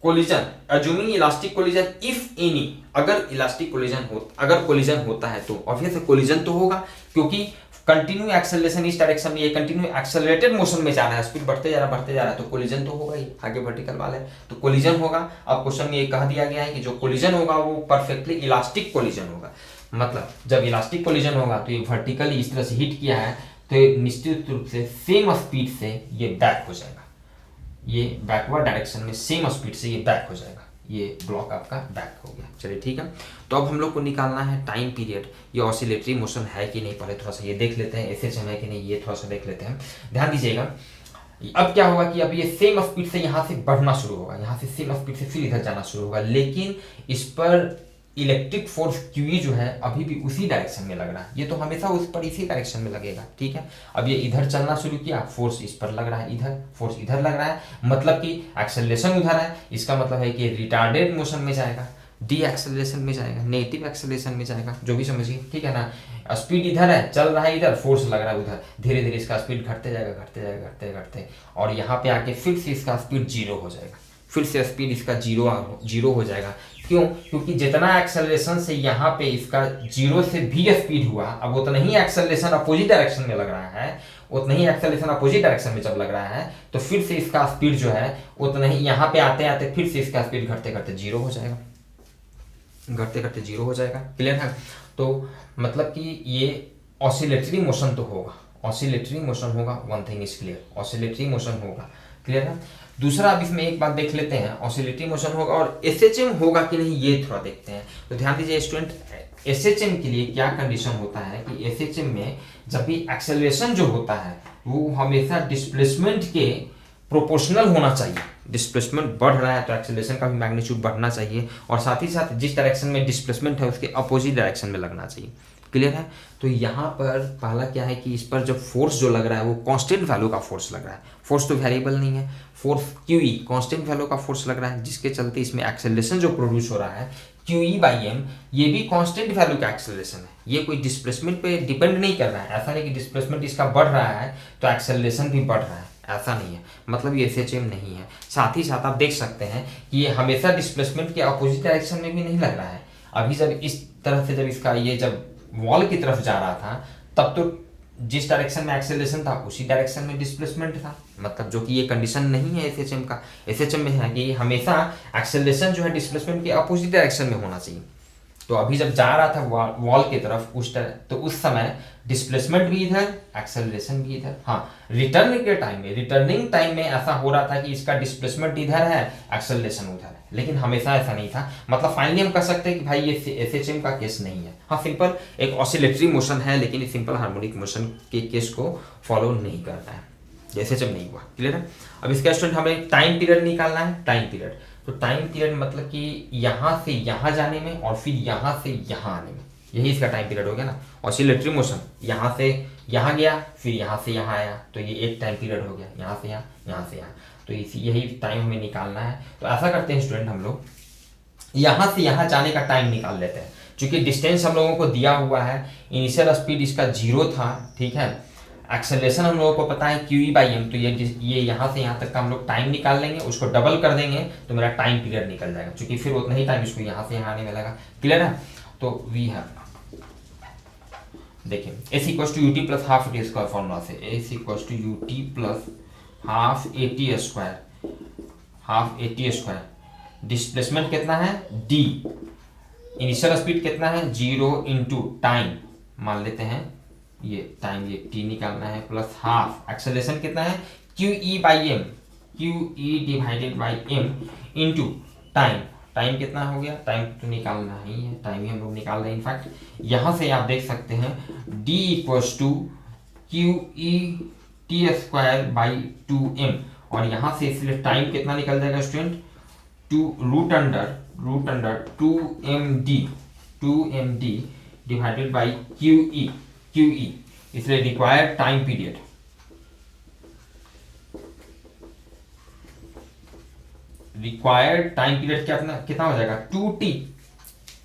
collision assuming elastic collision if any, अगर इलास्टिक कोलिजन हो, अगर कोलिजन होता है तो ऑब्वियस कोलिजन तो होगा, क्योंकि कंटिन्यू एक्सेलरेशन इस डायरेक्शन में, ये कंटिन्यू एक्सेलरेटेड मोशन में जा रहा है, स्पीड बढ़ते जा रहा है, तो कोलिजन तो होगा ही, आगे वर्टिकल वाला है तो कोलिजन होगा। अब क्वेश्चन में ये कह दिया गया है कि जो कोलिजन होगा वो परफेक्टली इलास्टिक कोलिजन होगा। मतलब जब इलास्टिक कोलिजन होगा तो ये वर्टिकली इस तरह से हिट किया है तो ये निश्चित रूप से सेम स्पीड से ये बैक हो जाएगा, ये बैकवर्ड डायरेक्शन में सेम स्पीड से ये बैक हो जाएगा, ये ब्लॉक आपका बैक हो गया। चलिए ठीक है, तो अब हम लोग को निकालना है टाइम पीरियड, ये ऑसिलेटरी मोशन है कि नहीं, पहले थोड़ा सा ये देख लेते हैं, एसएचएम है कि नहीं ये थोड़ा सा देख लेते हैं। ध्यान दीजिएगा, अब क्या होगा कि अब ये सेम स्पीड से यहाँ से बढ़ना शुरू होगा, यहाँ से सेम स्पीड से फिर इधर जाना शुरू होगा, लेकिन इस पर इलेक्ट्रिक फोर्स क्यू जो है अभी भी उसी डायरेक्शन में लग रहा है, ये तो हमेशा उस पर इसी डायरेक्शन में लगेगा। ठीक है, अब ये इधर चलना शुरू किया, फोर्स इस पर लग रहा है, इधर फोर्स इधर लग रहा है, मतलब कि एक्सेलरेशन उधर है, इसका मतलब है कि रिटार्डेड मोशन में जाएगा, डी एक्सेलरेशन में जाएगा, नेगेटिव एक्सेलरेशन में जाएगा, जो भी समझिए। ठीक है ना, स्पीड इधर है, चल रहा है इधर, फोर्स लग रहा है उधर, धीरे धीरे इसका स्पीड घटते जाएगा, और यहाँ पे आके फिर से इसका स्पीड जीरो हो जाएगा, फिर से स्पीड इसका जीरो हो जाएगा। क्यों? क्योंकि जितना एक्सेलरेशन से यहाँ पे इसका जीरो से भी स्पीड हुआ, अब उतना ही एक्सेलरेशन अपोजिट डायरेक्शन में लग रहा है, उतना ही एक्सेलरेशन अपोजिट डायरेक्शन में जब लग रहा है तो फिर से इसका स्पीड जो है उतना ही यहाँ पे आते आते फिर से इसका स्पीड घटते घटते जीरो हो जाएगा, क्लियर है? तो मतलब कि ये ऑसिलेटरी मोशन तो होगा, one thing is clear, oscillatory motion होगा, क्लियर है? दूसरा, अब इसमें एक बात देख लेते हैं, ऑसिलेटरी मोशन होगा और एसएचएम होगा कि नहीं ये थोड़ा देखते हैं। तो ध्यान दीजिए स्टूडेंट, एसएचएम के लिए क्या कंडीशन होता है कि एसएचएम में जब भी एक्सेलरेशन जो होता है वो हमेशा डिस्प्लेसमेंट के प्रोपोर्शनल होना चाहिए। डिस्प्लेसमेंट बढ़ रहा है तो एक्सेलरेशन का भी मैग्नीट्यूड बढ़ना चाहिए, और साथ ही साथ जिस डायरेक्शन में डिस्प्लेसमेंट है उसके अपोजिट डायरेक्शन में लगना चाहिए, क्लियर है? तो यहाँ पर पहला क्या है कि इस पर जो फोर्स जो लग रहा है वो कांस्टेंट वैल्यू का फोर्स लग रहा है, फोर्स तो वेरिएबल नहीं है, force Q E constant value का फोर्स लग रहा है, जिसके चलते इसमें एक्सेलरेशन जो प्रोड्यूस हो रहा है क्यू ई बाई एम, ये भी कांस्टेंट वैल्यू का एक्सेलरेशन है, ये कोई डिस्प्लेसमेंट पे डिपेंड नहीं कर रहा है। ऐसा नहीं कि डिस्प्लेसमेंट इसका बढ़ रहा है तो एक्सेलरेशन भी बढ़ रहा है, ऐसा नहीं है, मतलब ये एसएचएम नहीं है। साथ ही साथ आप देख सकते हैं कि ये हमेशा डिस्प्लेसमेंट के अपोजिट डायरेक्शन में भी नहीं लग रहा है। अभी जब इस तरह से जब इसका ये जब वॉल की तरफ जा रहा था तब तो जिस डायरेक्शन में एक्सेलरेशन था उसी डायरेक्शन में डिस्प्लेसमेंट था, मतलब जो कि ये कंडीशन नहीं है एसएचएम का। एसएचएम में है कि हमेशा एक्सेलरेशन जो है डिस्प्लेसमेंट के अपोजिट डायरेक्शन में होना चाहिए। तो अभी जब जा रहा था वॉल की तरफ उस समय डिस्प्लेसमेंट भी इधर, एक्सेलरेशन भी इधर। हाँ, रिटर्निंग टाइम में ऐसा हो रहा था कि इसका डिस्प्लेसमेंट इधर है, एक्सेलरेशन उधर है, लेकिन हमेशा ऐसा नहीं था। मतलब फाइनली हम कह सकते हैं कि भाई ये एसएचएम का केस नहीं है। हाँ, सिंपल एक ऑसिलेटरी मोशन है, लेकिन सिंपल हार्मोनिक मोशन के केस को फॉलो नहीं करता है, एसएचएम नहीं हुआ, क्लियर है? अब इसका स्टूडेंट हमें टाइम पीरियड निकालना है। टाइम पीरियड, तो टाइम पीरियड मतलब कि यहाँ से यहाँ जाने में और फिर यहाँ से यहाँ आने में, यही इसका टाइम पीरियड हो गया ना। ऑसिलेटरी मोशन यहाँ से यहाँ गया, फिर यहाँ से यहाँ आया, तो ये एक टाइम पीरियड हो गया, यहाँ से यहाँ, यहाँ से यहाँ, तो यही टाइम हमें निकालना है। तो ऐसा करते हैं स्टूडेंट, हम लोग यहाँ से यहाँ जाने का टाइम निकाल लेते हैं। चूंकि डिस्टेंस हम लोगों को दिया हुआ है, इनिशियल स्पीड इसका 0 था, ठीक है, एक्सेलरेशन हम लोगों को पता है क्यू ई बाई एम, तो ये यहाँ से यहाँ तक का हम लोग टाइम निकाल लेंगे, उसको डबल कर देंगे तो मेरा टाइम पीरियड निकल जाएगा, क्योंकि फिर उतना ही टाइम इसको यहाँ से यहाँ आने में लगा, क्लियर है? तो वी है, देखिए s equal to u t plus half a square formula से, s equal to u t plus half a t square, half a t square. Displacement कितना है डी, इनिशियल स्पीड कितना है 0 इंटू टाइम, मान लेते हैं ये टाइम, ये टी निकालना है, प्लस हाफ एक्सेलरेशन कितना है q e by m, q E divided by m into time, time कितना हो गया, टाइम तो निकालना ही है, टाइम ही हम लोग निकाल रहे हैं। इनफैक्ट यहाँ से आप देख सकते हैं d equals to q E t square by 2m, और यहाँ से इसलिए टाइम कितना निकल जाएगा student, root under 2md divided by q E, इसलिए required time period, required time period कितना हो जाएगा 2t।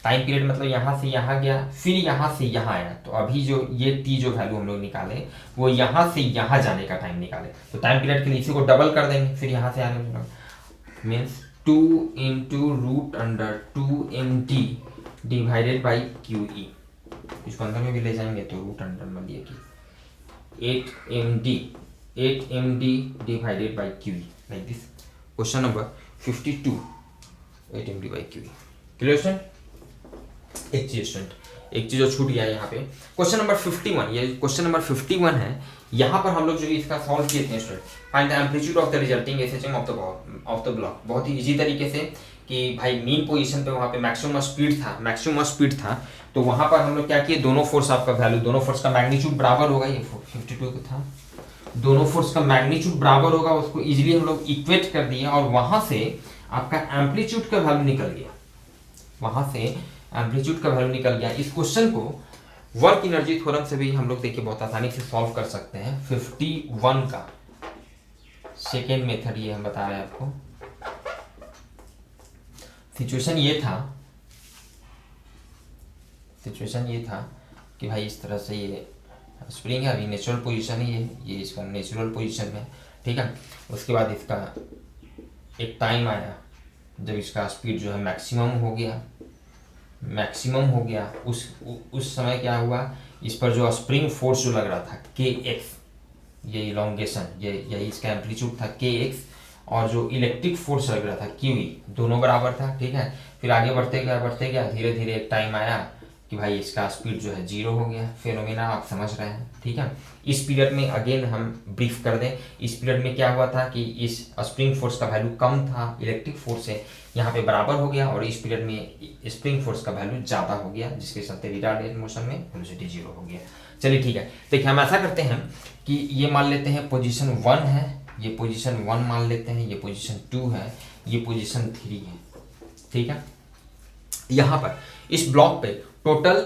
टाइम पीरियड मतलब यहाँ से यहाँ गया, फिर यहाँ से यहाँ आया, तो अभी जो ये t जो वैल्यू हम लोग निकाले वो यहाँ से यहाँ जाने का टाइम निकाले, तो टाइम पीरियड के लिए इसी को डबल कर देंगे, फिर यहाँ से आने में means 2 into root under 2md divided by q e, इसको अंदर में भी ले जाएंगे तो रूट अंडर में लिए कि 8md divided by q E, like this. Question number 52, 8md by q E. Clear student? एक चीज जो छूट गया है यहाँ पे, क्वेश्चन नंबर 51, ये क्वेश्चन नंबर 51 है। यहाँ पर हम लोग जो इसका सॉल्व किए थे student, find the amplitude of the resulting SHM of the block, बहुत ही इजी तरीके से कि भाई मीन पोजीशन पे वहाँ पे मैक्सिमम स्पीड था, तो वहाँ पर हम लोग क्या किए, दोनों फोर्स आपका वैल्यू, दोनों फोर्स का मैग्नीट्यूड बराबर होगा, ये 52 का था, दोनों फोर्स का मैग्नीट्यूड बराबर होगा, उसको इजीली हम लोग इक्वेट कर दिए, और वहां से आपका एम्पलीट्यूड का वैल्यू निकल गया, वहां से एम्पलीट्यूड का वैल्यू निकल गया। इस क्वेश्चन को वर्क एनर्जी थ्योरम से भी हम लोग देखिए बहुत आसानी से सॉल्व कर सकते हैं। 51 का सेकेंड मेथड ये हम बता रहे हैं आपको। सिचुएशन ये था कि भाई इस तरह से ये स्प्रिंग है, अभी नेचुरल पोजीशन ही है, ये इसका नेचुरल पोजीशन है, ठीक है। उसके बाद इसका एक टाइम आया जब इसका स्पीड जो है मैक्सिमम हो गया, उस समय क्या हुआ, इस पर जो स्प्रिंग फोर्स जो लग रहा था kx, ये इलोंगेशन, यही इसका एम्पलीट्यूड था kx, और जो इलेक्ट्रिक फोर्स लग रहा था qe, दोनों बराबर था, ठीक है। फिर आगे बढ़ते गया धीरे धीरे एक टाइम आया कि भाई इसका स्पीड जो है 0 हो गया, फेनोमेना आप समझ रहे हैं, ठीक है। इस पीरियड में अगेन हम ब्रीफ कर दें, इस पीरियड में क्या हुआ था कि इस स्प्रिंग फोर्स का वैल्यू कम था, इलेक्ट्रिक फोर्स से यहाँ पे बराबर हो गया, और इस पीरियड में स्प्रिंग फोर्स का वैल्यू ज़्यादा हो गया, जिसके चलते रिटार्डेड मोशन में वेलोसिटी 0 हो गया। चलिए ठीक है, देखिए हम ऐसा करते हैं कि ये मान लेते हैं पोजिशन 1 है, ये पोजिशन 1 मान लेते हैं, ये पोजिशन 2 है, ये पोजिशन 3 है, ठीक है। यहाँ पर इस ब्लॉक पे टोटल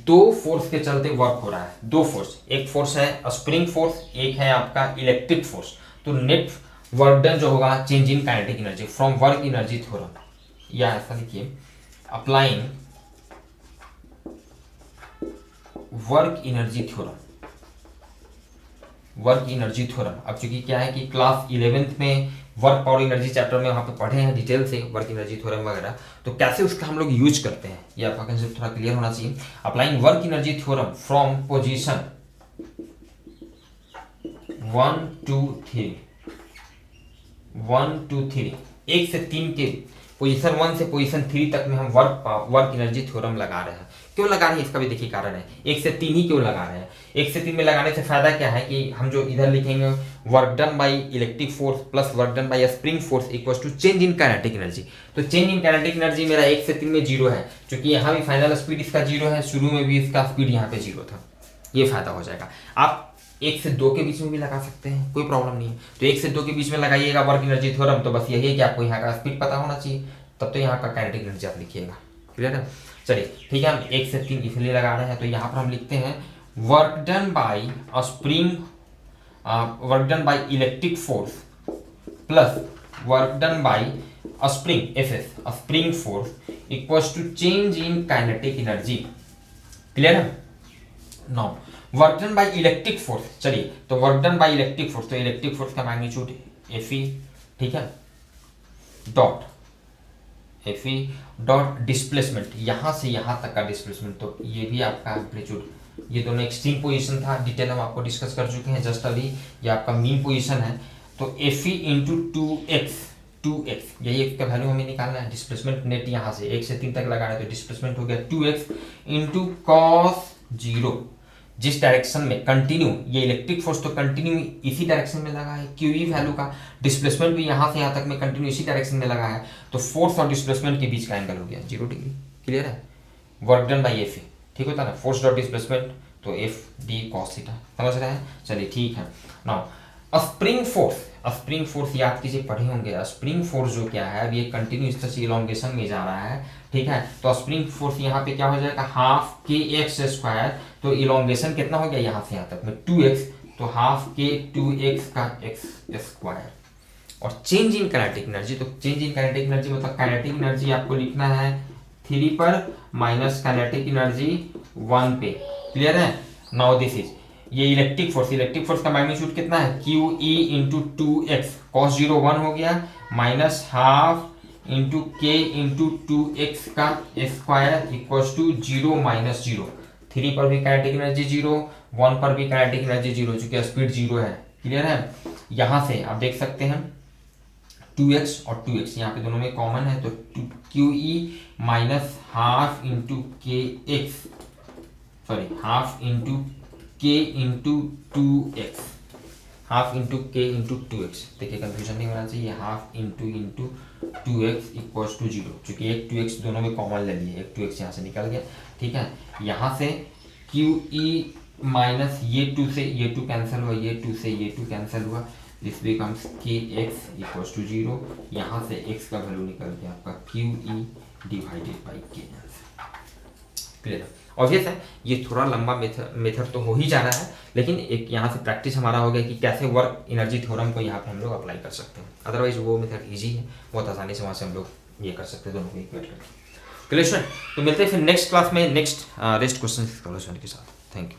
2 फोर्स के चलते वर्क हो रहा है, 2 फोर्स, एक फोर्स है स्प्रिंग फोर्स, एक है आपका इलेक्ट्रिक फोर्स। तो नेट वर्क डन जो होगा change in kinetic energy from work energy theorem, या ऐसा लिखिए अप्लाइंग वर्क एनर्जी थ्योरम। अब चूंकि क्या है कि क्लास 11th में वर्क पावर एनर्जी चैप्टर में वहाँ पे पढ़े हैं डिटेल से वर्क एनर्जी थ्योरम वगैरह, तो कैसे उसका हम लोग यूज करते हैं ये आपका कंसेप्ट थोड़ा क्लियर होना चाहिए। Applying work energy theorem from position 1 2 3 1 से 3 के पोजीशन 1 से पोजीशन 3 तक में हम वर्क एनर्जी थ्योरम लगा रहे हैं। क्यों लगा रहे हैं इसका भी देखिए कारण है, 1 से 3 ही क्यों लगा रहे हैं। 1 से 3 में लगाने से फायदा क्या है कि हम जो इधर लिखेंगे work done by electric force plus work done by spring force equals to change in kinetic energy. तो चेंज इन काइनेटिक एनर्जी मेरा 1 से 3 में 0 है, क्योंकि यहाँ भी फाइनल स्पीड इसका 0 है, शुरू में भी इसका स्पीड यहाँ पे 0 था, ये फायदा हो जाएगा। आप 1 से 2 के बीच में भी लगा सकते हैं, कोई प्रॉब्लम नहीं है। तो 1 से 2 के बीच में लगाइएगा वर्क एनर्जी थ्योरम, तो बस यही है कि आपको यहाँ का स्पीड पता होना चाहिए, तब तो यहाँ का काइनेटिक एनर्जी आप लिखिएगा। क्लियर है? चलिए ठीक है, हम 1 से 3 इसलिए लगा रहे हैं, तो यहाँ पर हम लिखते हैं work done by spring, work done by electric force plus work done by spring FS, spring force equals to change in kinetic energy. Clear है? Now work done by electric force, चलिए तो work done by electric force, तो electric force का magnitude Fe, ठीक है, dot F E dot displacement, यहाँ से यहाँ तक का डिस्प्लेसमेंट, तो ये भी आपका एम्पलीट्यूड, ये दोनों एक्सट्रीम पोजीशन था, डिटेल हम आपको डिस्कस कर चुके हैं जस्ट अभी, ये आपका मीन पोजीशन है। तो एफ ई इंटू 2x, यही एक्स का वैल्यू हमें निकालना है, डिस्प्लेसमेंट नेट यहाँ से 1 से 3 तक लगाना है, तो डिस्प्लेसमेंट हो गया 2x इंटू कॉस 0, जिस डायरेक्शन में कंटिन्यू, ये इलेक्ट्रिक फोर्स तो कंटिन्यू इसी डायरेक्शन में लगा है, क्यू ई वैल्यू का डिस्प्लेसमेंट भी यहाँ से यहाँ तक में कंटिन्यू इसी डायरेक्शन में लगा है, तो फोर्स और डिस्प्लेसमेंट के बीच का एंगल हो गया 0 डिग्री। क्लियर है? Work done by F E, ठीक होता है ना, फोर्स डॉट डिस्प्लेसमेंट तो एफ डी कॉस थीटा, समझ रहे हैं? चलिए ठीक है। नाउ स्प्रिंग फोर्स याद कीजिए, पढ़े होंगे, स्प्रिंग फोर्स जो क्या है, अब ये कंटिन्यू इस तरह से इलोंगेशन में जा रहा है, ठीक है, तो स्प्रिंग फोर्स यहाँ पे क्या हो जाएगा, हाफ के एक्स स्क्वायर, तो इलोंगेशन कितना हो गया यहाँ से यहाँ तक में 2x, तो हाफ के 2x का x स्क्वायर। और चेंज इन काइनेटिक एनर्जी, तो चेंज इन काइनेटिक एनर्जी मतलब काइनेटिक एनर्जी आपको लिखना है 3 पर माइनस काइनेटिक एनर्जी 1 पे। क्लियर है? नाउ दिस इज ये इलेक्ट्रिक फोर्स का मैग्नीट्यूड कितना है, q E into 2x, cos 0 1 हो गया, माइनस हाफ इंटू के इंटू 2x का स्क्वायर इक्वल्स टू 0 माइनस 0। 3 पर भी काइनेटिक एनर्जी 0, 1 पर भी काइनेटिक एनर्जी 0, चूंकि स्पीड 0 है। क्लियर है? यहां से आप देख सकते हैं 2x और 2x यहाँ पे दोनों में कॉमन है, तो Q E minus half into के एक्स, सॉरी हाफ इंटू के इंटू 2x, हाफ इंटू के इंटू 2x, देखिए कंफ्यूजन नहीं होना चाहिए, half into 2x equals to 0, चूंकि एक 2x दोनों में कॉमन ले लिए, एक 2x यहाँ से निकल गया, ठीक है। यहाँ से क्यू ई माइनस ये 2 से ये 2 कैंसिल हुआ, ये 2 से ये 2 कैंसिल हुआ, दिस बिकम्स के एक्स इक्वल्स टू 0, यहाँ से x का वैल्यू निकल गया आपका क्यू ई डिवाइडेड बाई के। क्लियर? ऑब्वियस है ये थोड़ा लंबा मेथड तो हो ही जा रहा है, लेकिन एक यहाँ से प्रैक्टिस हमारा हो गया कि कैसे वर्क एनर्जी थ्योरम को यहाँ पे हम लोग अप्लाई कर सकते हैं। अदरवाइज वो मेथड इजी है, बहुत आसानी से वहाँ से हम लोग ये कर सकते हैं, दोनों को इक्वेट करके। क्लियर? तो मिलते हैं फिर नेक्स्ट क्लास में नेक्स्ट रेस्ट क्वेश्चन सॉल्यूशन के साथ। Thank you.